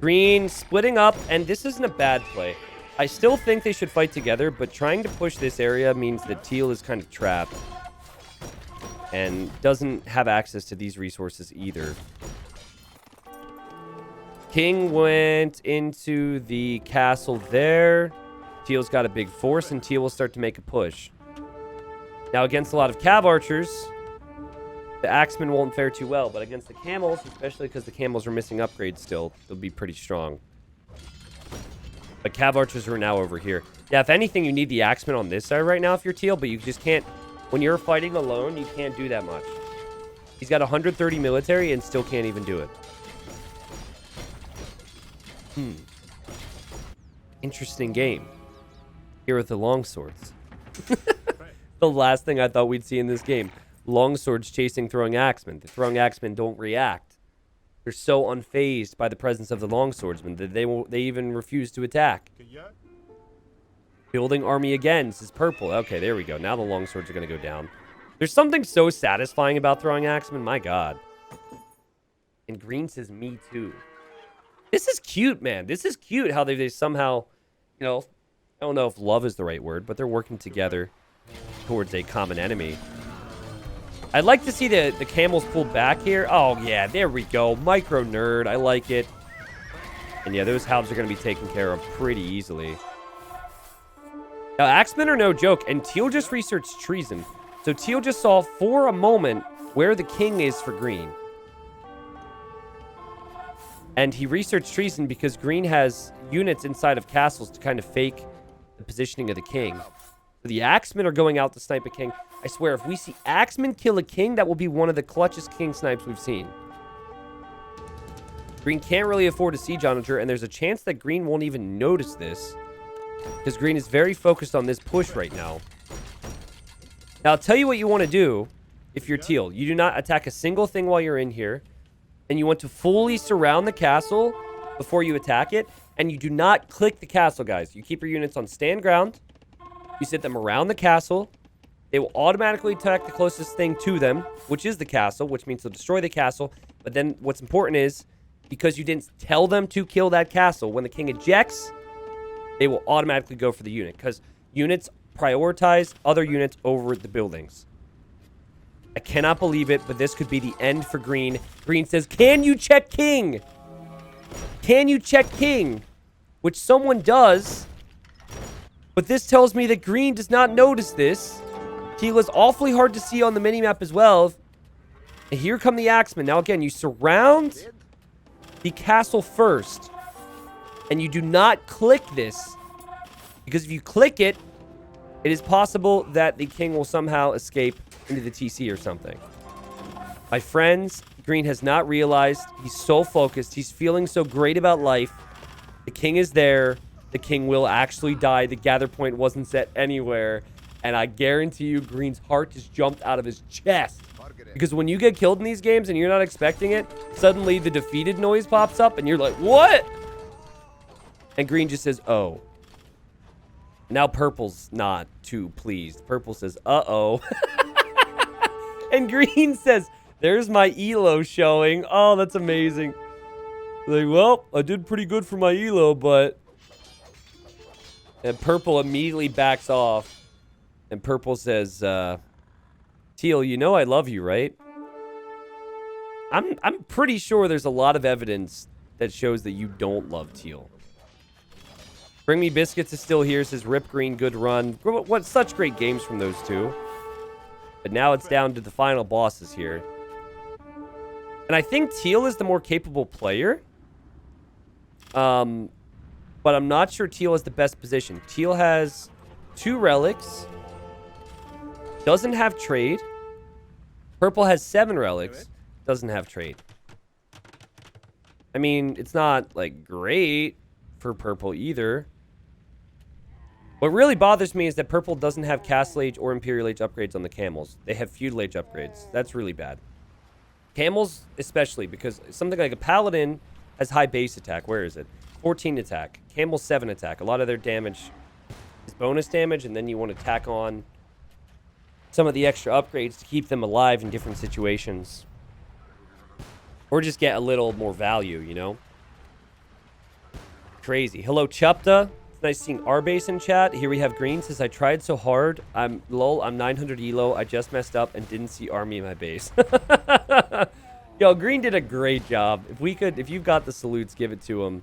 Green splitting up, and this isn't a bad play. I still think they should fight together, but trying to push this area means that teal is kind of trapped and doesn't have access to these resources either. King went into the castle there. Teal's got a big force, and teal will start to make a push. Now, against a lot of cav archers, the axemen won't fare too well, but against the camels, especially because the camels are missing upgrades still, they'll be pretty strong. But cav archers are now over here. Yeah, if anything, you need the axemen on this side right now if you're teal, but you just can't... When you're fighting alone, you can't do that much. He's got 130 military and still can't even do it. Interesting game. Here with the longswords. The last thing I thought we'd see in this game. Longswords chasing throwing axemen. The throwing axemen don't react. They're so unfazed by the presence of the longswordsmen that they even refuse to attack. Building army again. This is purple. Okay, there we go. Now the longswords are going to go down. There's something so satisfying about throwing axemen. My God. And green says, me too. This is cute, man. This is cute how they somehow, you know, I don't know if love is the right word, but they're working together towards a common enemy. I'd like to see the camels pulled back here. Oh, yeah, there we go. Micro nerd. I like it. And yeah, those halves are going to be taken care of pretty easily. Now, axemen are no joke, and teal just researched treason. So teal just saw for a moment where the king is for green. And he researched treason because green has units inside of castles to kind of fake the positioning of the king. So the axemen are going out to snipe a king. I swear, if we see axemen kill a king, that will be one of the clutchest king snipes we've seen. Green can't really afford a siege onager, and there's a chance that green won't even notice this. Because green is very focused on this push right now. Now, I'll tell you what you want to do if you're teal. You do not attack a single thing while you're in here. And you want to fully surround the castle before you attack it. And you do not click the castle, guys. You keep your units on stand ground. You set them around the castle. They will automatically attack the closest thing to them, which is the castle, which means they'll destroy the castle. But then what's important is, because you didn't tell them to kill that castle, when the king ejects, they will automatically go for the unit. Because units prioritize other units over the buildings. I cannot believe it, but this could be the end for green. Green says, can you check king? Can you check king? Which someone does. But this tells me that green does not notice this. Teal is awfully hard to see on the minimap as well. And here come the axemen. Now, again, you surround the castle first. And you do not click this. Because if you click it, it is possible that the king will somehow escape into the TC or something. My friends, green has not realized. He's so focused. He's feeling so great about life. The king is there. The king will actually die. The gather point wasn't set anywhere. And I guarantee you, green's heart just jumped out of his chest. Because when you get killed in these games and you're not expecting it, suddenly the defeated noise pops up and you're like, what? And green just says, oh. Now purple's not too pleased. Purple says, uh-oh. And green says, there's my elo showing. Oh, that's amazing. Like, well, I did pretty good for my elo, but... And purple immediately backs off. And purple says, Teal, you know I love you, right? I'm pretty sure there's a lot of evidence that shows that you don't love Teal. Bring Me Biscuits is still here. Says Rip Green, good run. What such great games from those two. But now it's down to the final bosses here. And I think Teal is the more capable player. But I'm not sure Teal is the best position. Teal has 2 relics. Doesn't have trade. Purple has 7 relics. Doesn't have trade. I mean, it's not, like, great for purple either. What really bothers me is that purple doesn't have Castle Age or Imperial Age upgrades on the camels. They have Feudal Age upgrades. That's really bad. Camels especially, because something like a Paladin has high base attack. Where is it? 14 attack. Camels 7 attack. A lot of their damage is bonus damage, and then you want to tack on some of the extra upgrades to keep them alive in different situations. Or just get a little more value, you know? crazy. Hello, Chupta. It's nice seeing our base in chat. Here we have Green says, I tried so hard. I'm 900 elo. I just messed up and didn't see army in my base. Yo, Green did a great job. If you've got the salutes, give it to him.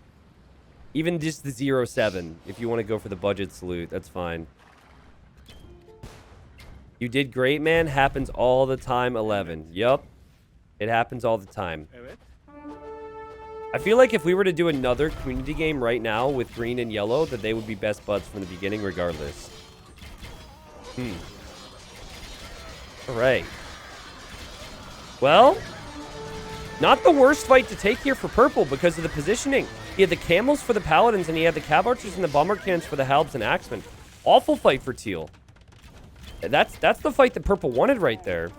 Even just the 0-7. If you want to go for the budget salute, that's fine. You did great, man. Happens all the time, 11. Yup. It happens all the time. I feel like if we were to do another community game right now with green and yellow, that they would be best buds from the beginning regardless. All right. Well, not the worst fight to take here for purple because of the positioning. He had the camels for the paladins, and he had the cav archers and the bomber cannons for the halbs and axemen. Awful fight for teal. That's the fight that purple wanted right there.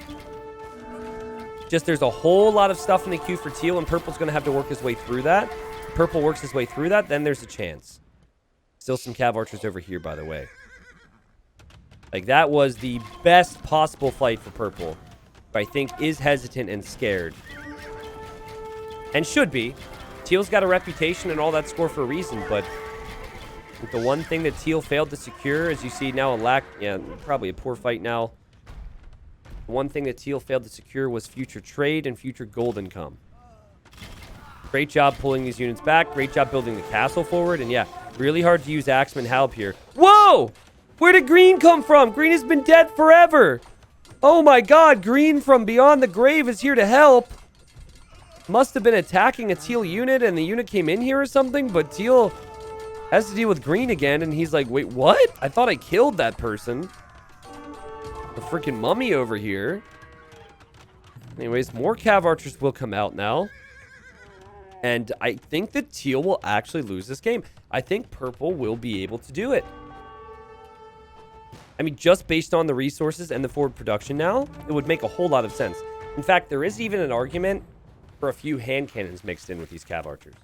Just there's a whole lot of stuff in the queue for teal, and purple's going to have to work his way through that. If purple works his way through that, then there's a chance. Still some cav archers over here, by the way. Like, that was the best possible fight for purple. Who I think is hesitant and scared. And should be. Teal's got a reputation and all that score for a reason, but the one thing that teal failed to secure, as you see now, probably a poor fight now. The one thing that teal failed to secure was future trade and future gold income. Great job pulling these units back. Great job building the castle forward. And yeah, really hard to use Axeman Halb here. Whoa! Where did Green come from? Green has been dead forever. Oh my god, Green from beyond the grave is here to help. Must have been attacking a teal unit and the unit came in here or something, but teal has to deal with Green again, and he's like, wait, what? I thought I killed that person. The freaking mummy over here. Anyways, more cav archers will come out now. And I think that teal will actually lose this game. I think purple will be able to do it. I mean, just based on the resources and the forward production now, it would make a whole lot of sense. In fact, there is even an argument for a few hand cannons mixed in with these cav archers.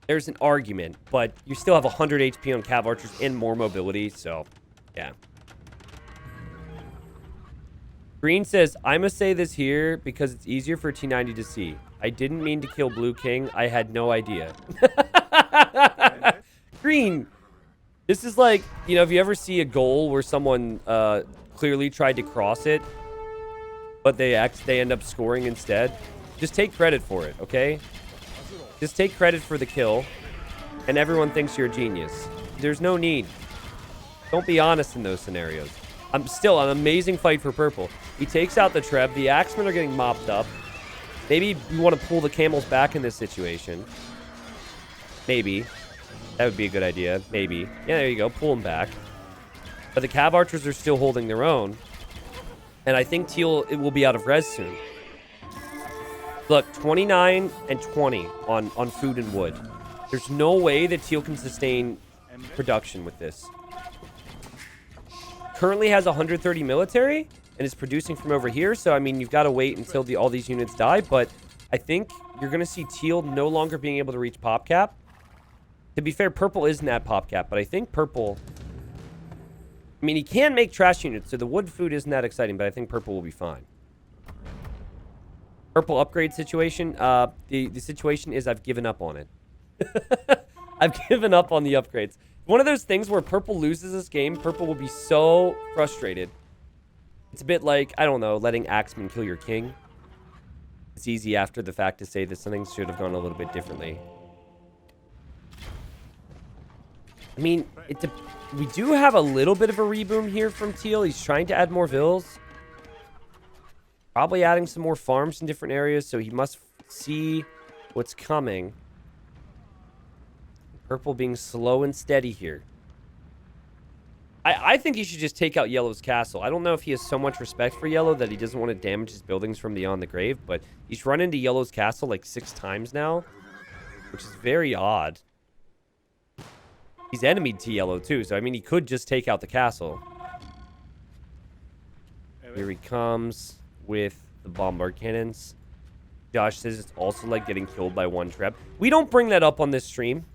There's an argument, but you still have 100 HP on cav archers and more mobility, so yeah. Green says, I must say this here because it's easier for T90 to see. I didn't mean to kill Blue King. I had no idea. Green, this is like, you know, if you ever see a goal where someone clearly tried to cross it, but they end up scoring instead, just take credit for it, okay? Just take credit for the kill, and everyone thinks you're a genius. There's no need. Don't be honest in those scenarios. Still an amazing fight for purple. He takes out the Treb. The Axemen are getting mopped up. Maybe you want to pull the camels back in this situation. Maybe. That would be a good idea. Maybe. Yeah, there you go. Pull them back. But the cav archers are still holding their own. And I think teal it will be out of res soon. Look, 29 and 20 on food and wood. There's no way that teal can sustain production with this. Currently has 130 military and is producing from over here. So, I mean, you've got to wait until all these units die. But I think you're going to see teal no longer being able to reach pop cap. To be fair, purple isn't at pop cap. But I think purple... I mean, he can make trash units. So the wood food isn't that exciting. But I think purple will be fine. Purple upgrade situation. The situation is I've given up on it. I've given up on the upgrades. One of those things where purple loses this game, purple will be so frustrated. It's a bit like, I don't know, letting Axeman kill your king. It's easy after the fact to say that something should have gone a little bit differently. I mean, we do have a little bit of a reboom here from teal. He's trying to add more vills. Probably adding some more farms in different areas, so he must see what's coming. Purple being slow and steady here. I think he should just take out Yellow's castle. I don't know if he has so much respect for Yellow that he doesn't want to damage his buildings from beyond the grave, but he's run into Yellow's castle like 6 times now, which is very odd. He's enemied to Yellow too, so I mean, he could just take out the castle. Here he comes with the bombard cannons. Josh says it's also like getting killed by one trap. We don't bring that up on this stream.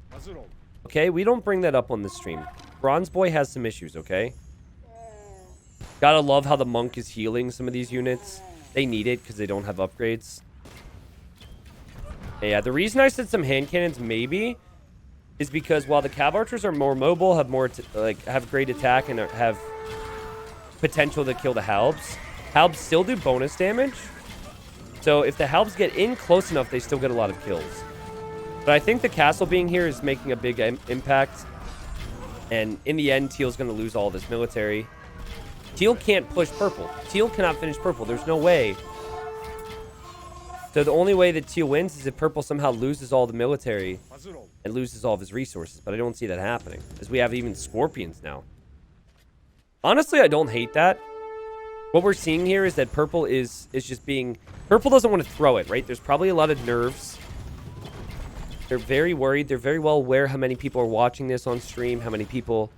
Okay, we don't bring that up on this stream. Bronze Boy has some issues, okay? Gotta love how the monk is healing some of these units. They need it because they don't have upgrades. Yeah, the reason I said some hand cannons maybe is because while the Cav Archers are more mobile, have more have great attack, and have potential to kill the Halbs, Halbs still do bonus damage. So if the Halbs get in close enough, they still get a lot of kills. But I think the castle being here is making a big impact. And in the end, Teal's going to lose all this military. Teal can't push purple. Teal cannot finish purple. There's no way. So the only way that Teal wins is if purple somehow loses all the military and loses all of his resources. But I don't see that happening, as we have even scorpions now. Honestly, I don't hate that. What we're seeing here is that purple is just being... Purple doesn't want to throw it, right? There's probably a lot of nerves. They're very worried. They're very well aware how many people are watching this on stream, how many people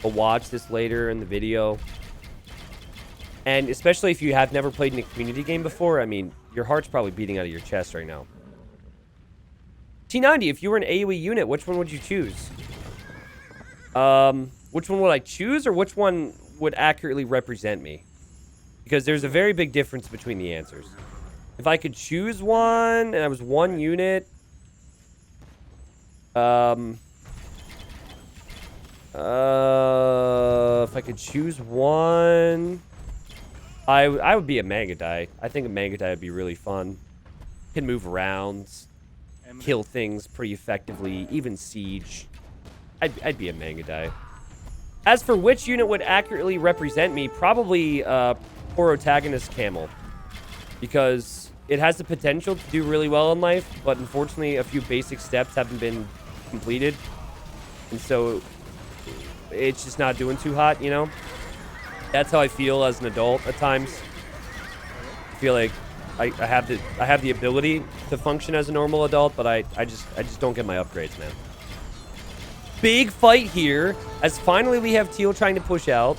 will watch this later in the video. And especially if you have never played in a community game before, I mean, your heart's probably beating out of your chest right now. T90, if you were an AoE unit, which one would you choose? Which one would I choose, or which one would accurately represent me? Because there's a very big difference between the answers. If I could choose one, and I was one unit... if I could choose one... I would be a Mangadai. I think a Mangadai would be really fun. Can move around, kill things pretty effectively, even siege. I'd be a Mangadai. As for which unit would accurately represent me, probably Protagonist Camel. Because it has the potential to do really well in life, but unfortunately a few basic steps haven't been completed. And so it's just not doing too hot, you know? That's how I feel as an adult at times. I feel like I have the ability to function as a normal adult, but I just don't get my upgrades, man. Big fight here, as finally we have Teal trying to push out.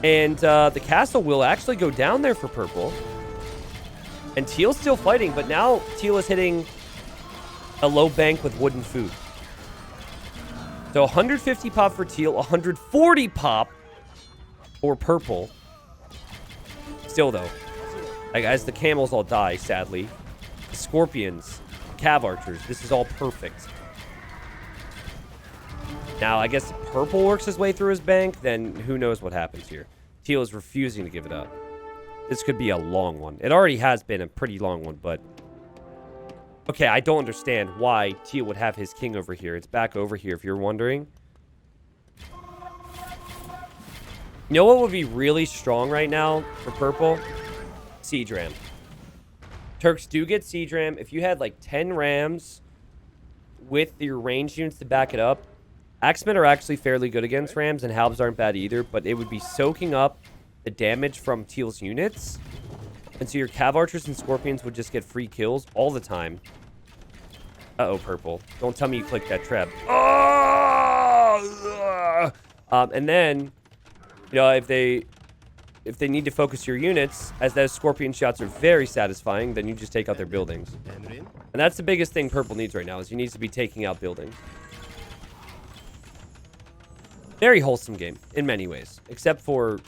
And the castle will actually go down there for purple. And Teal's still fighting, but now Teal is hitting a low bank with wooden food. So 150 pop for Teal, 140 pop for purple. Still, though, like, as the camels all die, sadly, the scorpions, Cav Archers, this is all perfect. Now, I guess if purple works his way through his bank, then who knows what happens here. Teal is refusing to give it up. This could be a long one. It already has been a pretty long one, but... Okay, I don't understand why Teal would have his king over here. It's back over here, if you're wondering. You know what would be really strong right now for purple? Siege Ram. Turks do get Siege Ram. If you had like 10 Rams with your ranged units to back it up, Axemen are actually fairly good against Rams, and Halbs aren't bad either, but it would be soaking up the damage from Teal's units. And so your Cav Archers and Scorpions would just get free kills all the time. Uh-oh, purple. Don't tell me you clicked that trap. Oh! And then... You know, if they need to focus your units, as those scorpion shots are very satisfying, then you just take out their buildings. And that's the biggest thing purple needs right now, is he needs to be taking out buildings. Very wholesome game, in many ways. Except for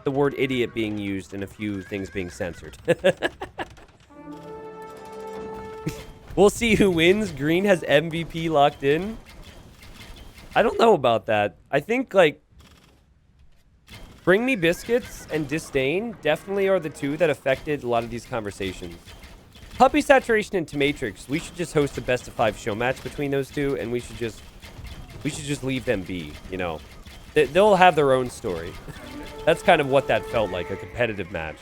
the word idiot being used and a few things being censored. We'll see who wins. Green has MVP locked in. I don't know about that. I think, like, Bring Me Biscuits and Disdain definitely are the two that affected a lot of these conversations. Puppy Saturation and Tomatrix, we should just host a best of 5 show match between those two, and we should just leave them be, you know. They'll have their own story. That's kind of what that felt like, a competitive match.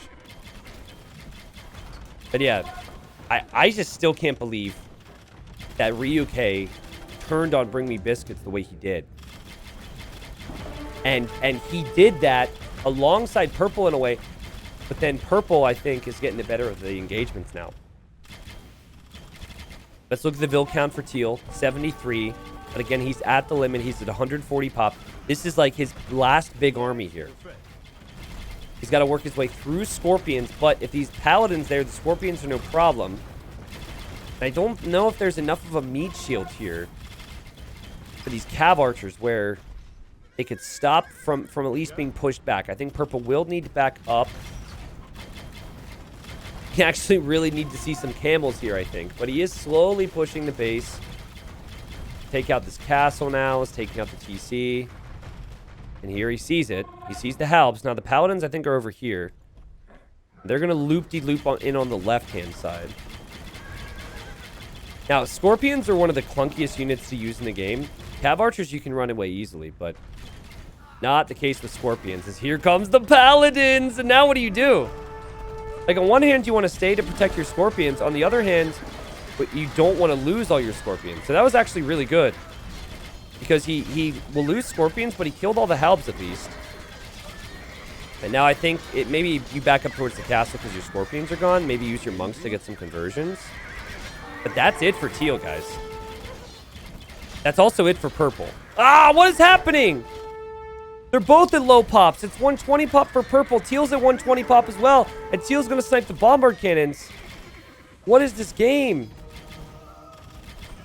But yeah, I just still can't believe that Ryuke turned on Bring Me Biscuits the way he did. And he did that alongside purple in a way, but then purple, I think, is getting the better of the engagements now. Let's look at the Vil count for Teal, 73. But again, he's at the limit. He's at 140 pop. This is like his last big army here. He's got to work his way through Scorpions, but if these Paladins there, the Scorpions are no problem. I don't know if there's enough of a meat shield here for these Cav Archers where they could stop from at least being pushed back. I think purple will need to back up. He actually really need to see some camels here, I think. But he is slowly pushing the base. take out this castle now. Let's taking out the TC. And here he sees it. He sees the Halbs. Now, the Paladins, I think, are over here. They're going to loop-de-loop in on the left-hand side. Now, Scorpions are one of the clunkiest units to use in the game. Cav Archers, you can run away easily, but not the case with Scorpions. As here comes the Paladins! And now what do? Like, on one hand, you want to stay to protect your Scorpions. On the other hand, but you don't want to lose all your Scorpions. So that was actually really good. Because he will lose Scorpions, but he killed all the Halbs at least. And now I think maybe you back up towards the castle because your Scorpions are gone. Maybe use your Monks to get some conversions. But that's it for Teal, guys. That's also it for Purple. Ah, what is happening? They're both at low pops. It's 120 pop for Purple. Teal's at 120 pop as well. And Teal's going to snipe the Bombard Cannons. What is this game?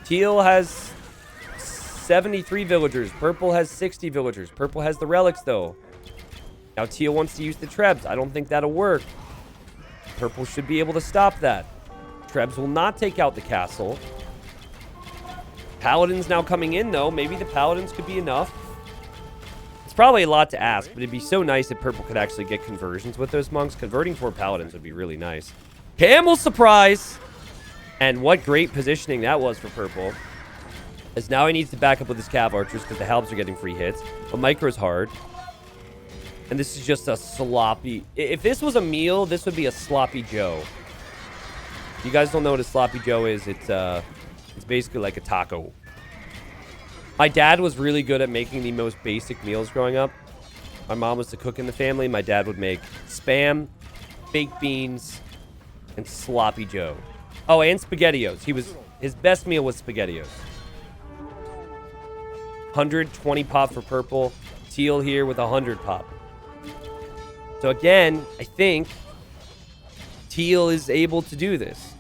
Teal has 73 villagers. Purple has 60 villagers. Purple has the relics, though. Now Teal wants to use the Trebs. I don't think that'll work. Purple should be able to stop that. Trebs will not take out the castle. Paladins now coming in, though. Maybe the Paladins could be enough. It's probably a lot to ask, but it'd be so nice if Purple could actually get conversions with those Monks. Converting 4 Paladins would be really nice. Camel surprise! And what great positioning that was for Purple. As now he needs to back up with his Cav Archers because the Halbs are getting free hits. But Micro's hard. And this is just a sloppy... If this was a meal, this would be a Sloppy Joe. You guys don't know what a Sloppy Joe is. It's basically like a taco. My dad was really good at making the most basic meals growing up. My mom was the cook in the family. My dad would make Spam, baked beans, and Sloppy Joe. Oh, and SpaghettiOs. His best meal was SpaghettiOs. 120 pop for Purple. Teal here with 100 pop. So again, I think Teal is able to do this.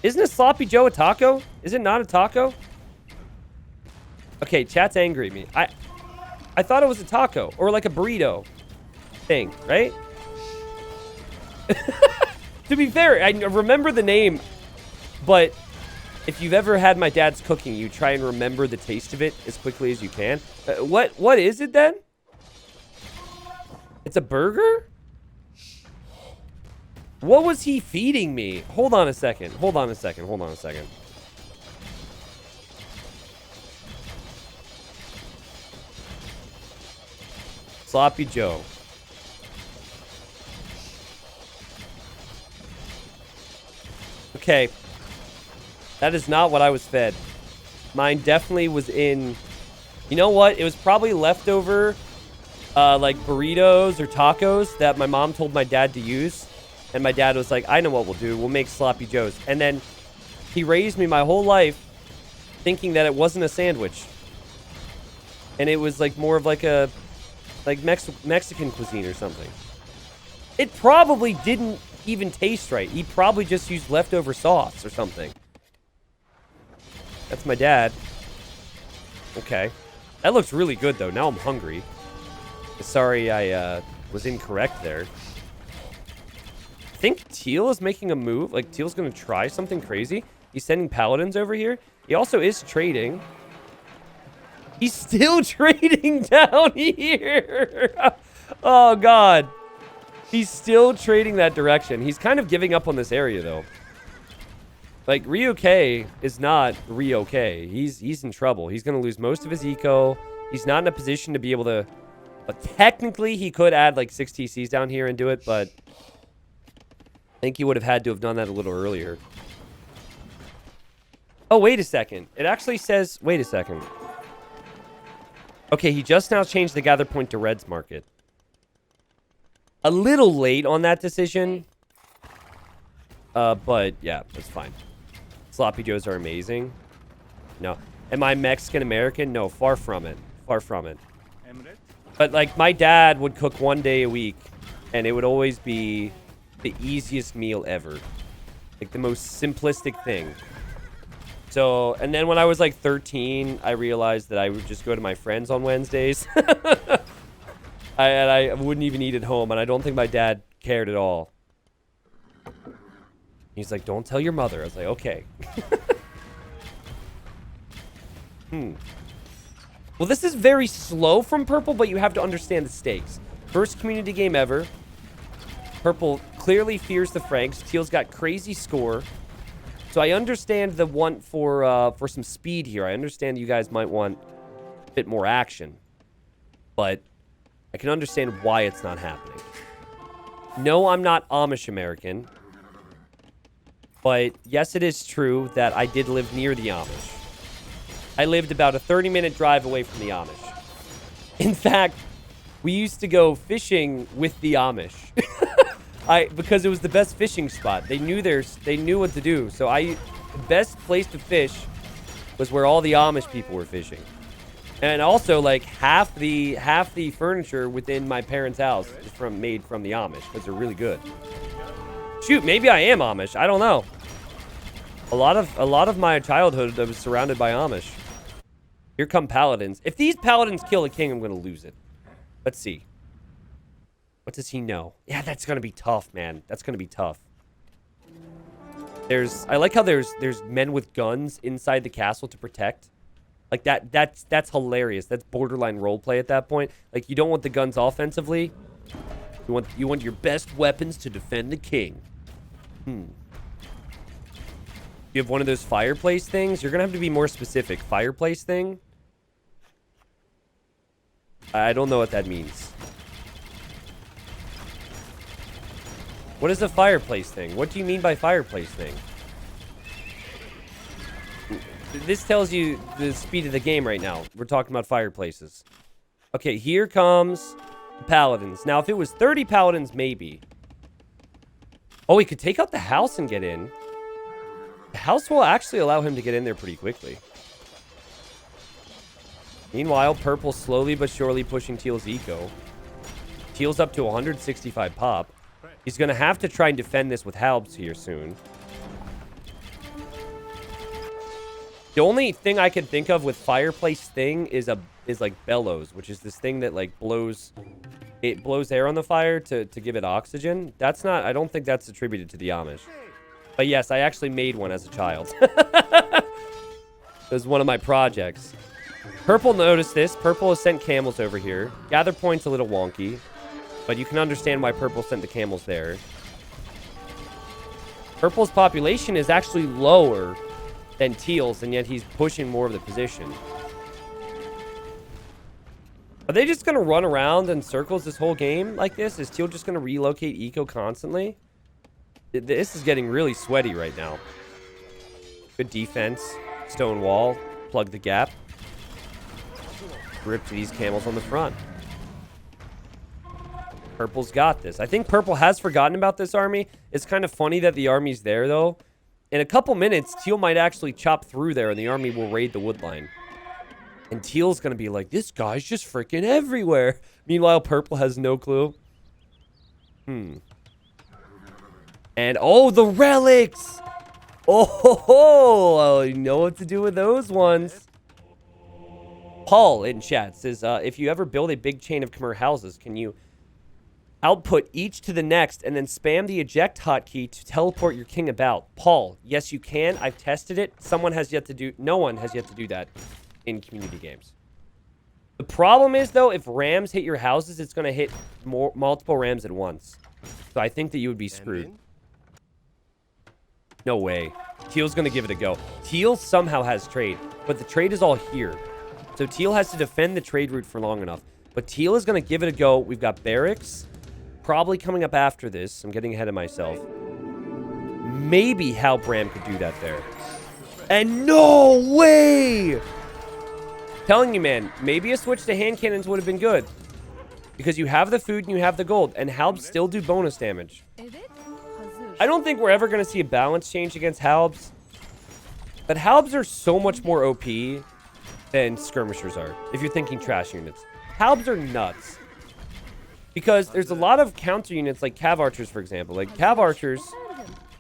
Isn't a Sloppy Joe a taco? Is it not a taco? Okay, chat's angry at me. I thought it was a taco or like a burrito thing, right? To be fair, I remember the name, but if you've ever had my dad's cooking, you try and remember the taste of it as quickly as you can. What is it then? It's a burger? What was he feeding me? Hold on a second. Hold on a second. Hold on a second. Sloppy Joe. Okay. That is not what I was fed. Mine definitely was in... You know what? It was probably leftover, like burritos or tacos that my mom told my dad to use. And my dad was like, I know what we'll do. We'll make Sloppy Joes. And then he raised me my whole life thinking that it wasn't a sandwich. And it was like more of like a... like Mexican cuisine or something. It probably didn't even taste right. He probably just used leftover sauce or something. That's my dad. Okay. That looks really good, though. Now I'm hungry. Sorry I was incorrect there. I think Teal is making a move. Like, Teal's going to try something crazy. He's sending Paladins over here. He also is trading. He's still trading down here. Oh, God. He's still trading that direction. He's kind of giving up on this area, though. Like, Ryuke is not Ryuke. He's in trouble. He's going to lose most of his eco. He's not in a position to be able to... But technically, he could add, like, 6 TCs down here and do it, but... I think he would have had to have done that a little earlier. Oh, wait a second. It actually says... Wait a second. Okay, he just now changed the gather point to Red's Market. A little late on that decision. But, yeah, that's fine. Sloppy Joes are amazing. No. Am I Mexican-American? No, far from it. Far from it. But, like, my dad would cook 1 day a week, and it would always be the easiest meal ever. Like, the most simplistic thing. So, and then when I was, like, 13, I realized that I would just go to my friends on Wednesdays. And I wouldn't even eat at home, and I don't think my dad cared at all. He's like, don't tell your mother. I was like, okay. Well, this is very slow from Purple, but you have to understand the stakes. First community game ever. Purple clearly fears the Franks. Teal's got crazy score. So I understand the want for some speed here. I understand you guys might want a bit more action. But I can understand why it's not happening. No, I'm not Amish American. But yes, it is true that I did live near the Amish. I lived about a 30-minute drive away from the Amish. In fact, we used to go fishing with the Amish. Because it was the best fishing spot. They knew what to do. So the best place to fish was where all the Amish people were fishing. And also, like, half the furniture within my parents' house is made from the Amish, because they're really good. Shoot, maybe I am Amish. I don't know. A lot of my childhood, I was surrounded by Amish. Here come paladins. If these paladins kill a king, I'm gonna lose it. Let's see. What does he know? Yeah, that's gonna be tough, man. That's gonna be tough. I like how there's men with guns inside the castle to protect. Like that's hilarious. That's borderline roleplay at that point. Like, you don't want the guns offensively. You want your best weapons to defend the king. You have one of those fireplace things? You're gonna have to be more specific. Fireplace thing? I don't know what that means. What is a fireplace thing? What do you mean by fireplace thing? This tells you the speed of the game right now. We're talking about fireplaces. Okay, here comes the paladins. Now, if it was 30 paladins, maybe. Oh, he could take out the house and get in. The house will actually allow him to get in there pretty quickly. Meanwhile, Purple slowly but surely pushing Teal's eco. Teal's up to 165 pop. He's going to have to try and defend this with Halbs here soon. The only thing I can think of with fireplace thing is like bellows, which is this thing that like blows air on the fire to give it oxygen. That's not, I don't think that's attributed to the Amish. But yes, I actually made one as a child. It was one of my projects. Purple noticed this. Purple has sent camels over here. Gather point's a little wonky, but you can understand why Purple sent the camels there. Purple's population is actually lower than Teal's, and yet he's pushing more of the position. Are they just going to run around in circles this whole game like this? Is Teal just going to relocate eco constantly? This is getting really sweaty right now. Good defense. Stone wall. Plug the gap. Rip to these camels on the front. Purple's got this. I think Purple has forgotten about this army. It's kind of funny that the army's there, though. In a couple minutes, Teal might actually chop through there, and the army will raid the wood line. And Teal's going to be like, this guy's just freaking everywhere. Meanwhile, Purple has no clue. And, oh, the relics! Oh, you know what to do with those ones. Paul in chat says, if you ever build a big chain of Khmer houses, can you output each to the next and then spam the eject hotkey to teleport your king about? Paul, yes, you can. I've tested it. No one has yet to do that in community games. The problem is, though, if rams hit your houses, it's going to hit multiple rams at once. So I think that you would be screwed. No way. Teal's going to give it a go. Teal somehow has trade, but the trade is all here. So Teal has to defend the trade route for long enough. But Teal is going to give it a go. We've got barracks probably coming up after this. I'm getting ahead of myself. Maybe Halbram could do that there. And no way! Telling you, man, maybe a switch to hand cannons would have been good. Because you have the food and you have the gold. And Halbs still do bonus damage. I don't think we're ever going to see a balance change against Halbs. But Halbs are so much more OP than skirmishers are, if you're thinking trash units. Halbs are nuts. Because there's a lot of counter units like Cav Archers, for example. Like, Cav Archers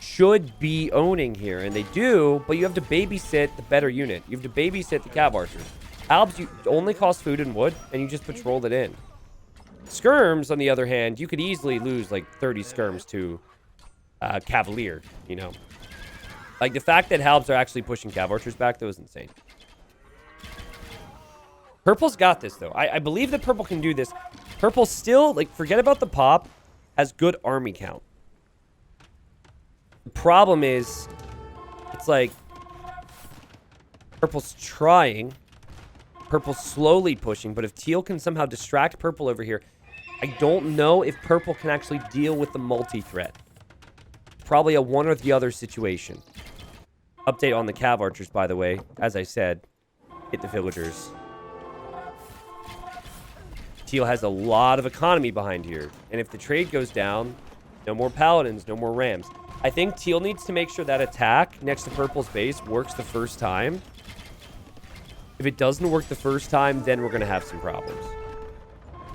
should be owning here, and they do, but you have to babysit the better unit. You have to babysit the Cav Archers. Halbs, you only cost food and wood, and you just patrol it in. Skirms, on the other hand, you could easily lose like 30 skirms to Cavalier, you know. Like, the fact that Halbs are actually pushing Cav Archers back, though, is insane. Purple's got this, though. I believe that Purple can do this. Purple still, like, forget about the pop, has good army count. The problem is, it's like, Purple's trying. Purple's slowly pushing, but if Teal can somehow distract Purple over here, I don't know if Purple can actually deal with the multi-threat. Probably a one or the other situation. Update on the Cav Archers, by the way. As I said, hit the villagers. Teal has a lot of economy behind here. And if the trade goes down, no more Paladins, no more Rams. I think Teal needs to make sure that attack next to Purple's base works the first time. If it doesn't work the first time, then we're going to have some problems.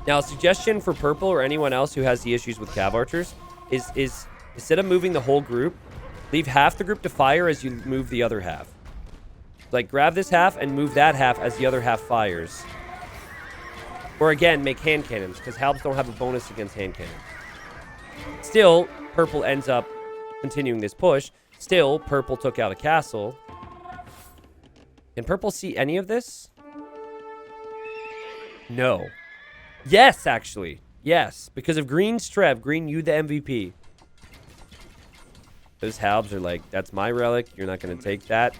Now, a suggestion for Purple or anyone else who has the issues with Cav Archers is instead of moving the whole group, leave half the group to fire as you move the other half. Like, grab this half and move that half as the other half fires. Or again, make hand cannons, because halbs don't have a bonus against hand cannons. Still, Purple ends up continuing this push. Still, Purple took out a castle. Can Purple see any of this? No. Yes, actually. Yes, because of Green's Trev. Green, you the MVP. Those halbs are like, that's my relic. You're not going to take that.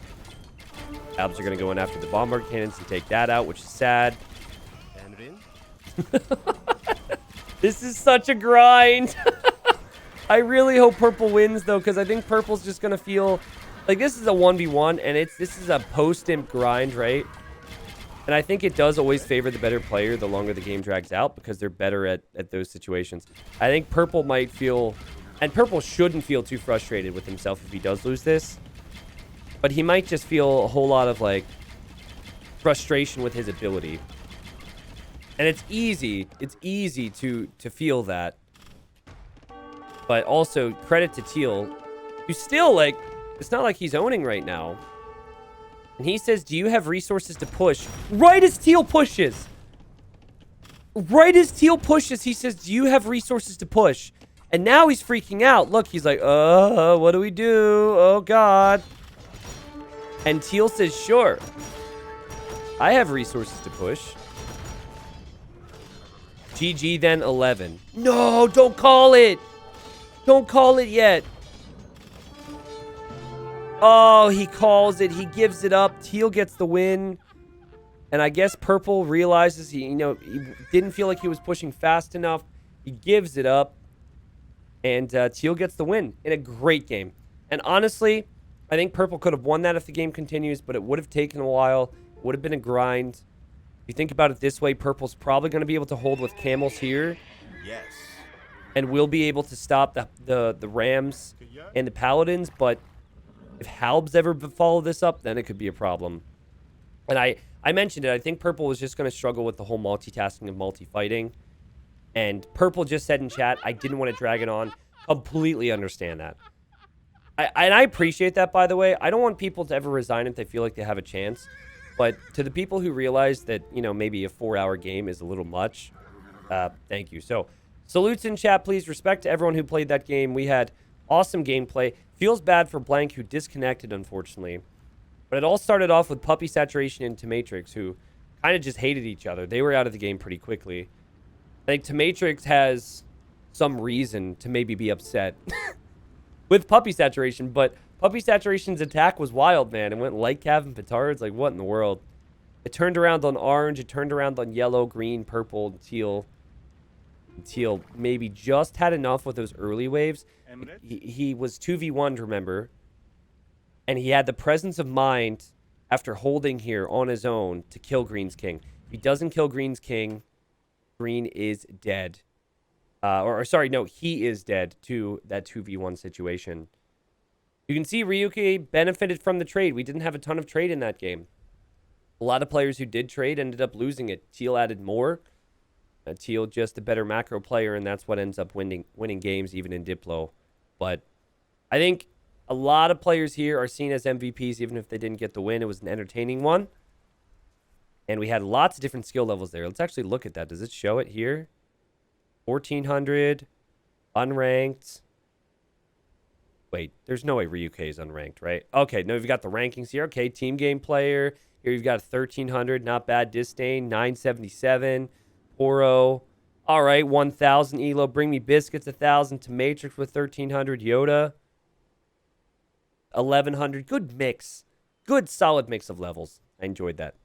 Halbs are going to go in after the bombard cannons and take that out, which is sad. This is such a grind. I really hope Purple wins, though, because I think Purple's just going to feel like this is a 1v1, and this is a post-imp grind, right? And I think it does always favor the better player the longer the game drags out because they're better at those situations. I think Purple might feel, and Purple shouldn't feel too frustrated with himself if he does lose this, but he might just feel a whole lot of, like, frustration with his ability. And it's easy to feel that. But also, credit to Teal, who's still, like, it's not like he's owning right now. And he says, do you have resources to push? Right as Teal pushes! Right as Teal pushes, he says, do you have resources to push? And now he's freaking out. Look, he's like, what do we do? Oh, God. And Teal says, sure. I have resources to push. GG then 11. No, don't call it. Don't call it yet. Oh, he calls it. He gives it up. Teal gets the win. And I guess Purple realizes he didn't feel like he was pushing fast enough. He gives it up. And Teal gets the win in a great game. And honestly, I think Purple could have won that if the game continues, but it would have taken a while. It would have been a grind. If you think about it this way, Purple's probably going to be able to hold with camels here. Yes. And will be able to stop the Rams and the Paladins. But if halbs ever follow this up, then it could be a problem. And I mentioned it. I think Purple was just going to struggle with the whole multitasking and multi-fighting. And Purple just said in chat, I didn't want to drag it on. Completely understand that. I appreciate that, by the way. I don't want people to ever resign if they feel like they have a chance. But to the people who realize that, maybe a 4-hour game is a little much, thank you. So, salutes in chat, please. Respect to everyone who played that game. We had awesome gameplay. Feels bad for Blank, who disconnected, unfortunately. But it all started off with Puppy Saturation and Tomatrix, who kind of just hated each other. They were out of the game pretty quickly. I think Tomatrix has some reason to maybe be upset with Puppy Saturation, but Puppy Saturation's attack was wild, man. It went light cav and petards. Like, what in the world? It turned around on orange. It turned around on yellow, green, purple, and teal. Teal maybe just had enough with those early waves. He was 2v1'd, remember? And he had the presence of mind after holding here on his own to kill Green's king. If he doesn't kill Green's king, Green is dead. Sorry, no, he is dead to that 2v1 situation. You can see Ryuki benefited from the trade. We didn't have a ton of trade in that game. A lot of players who did trade ended up losing it. Teal added more. Teal just a better macro player, and that's what ends up winning games even in Diplo. But I think a lot of players here are seen as MVPs even if they didn't get the win. It was an entertaining one. And we had lots of different skill levels there. Let's actually look at that. Does it show it here? 1400, unranked. Wait, there's no way Ryuke is unranked, right? Okay, no, you've got the rankings here. Okay, team game player. Here you've got 1,300. Not bad. Disdain, 977. Poro. All right, 1,000. Elo, Bring Me Biscuits, 1,000. To Matrix with 1,300. Yoda, 1,100. Good mix. Good, solid mix of levels. I enjoyed that.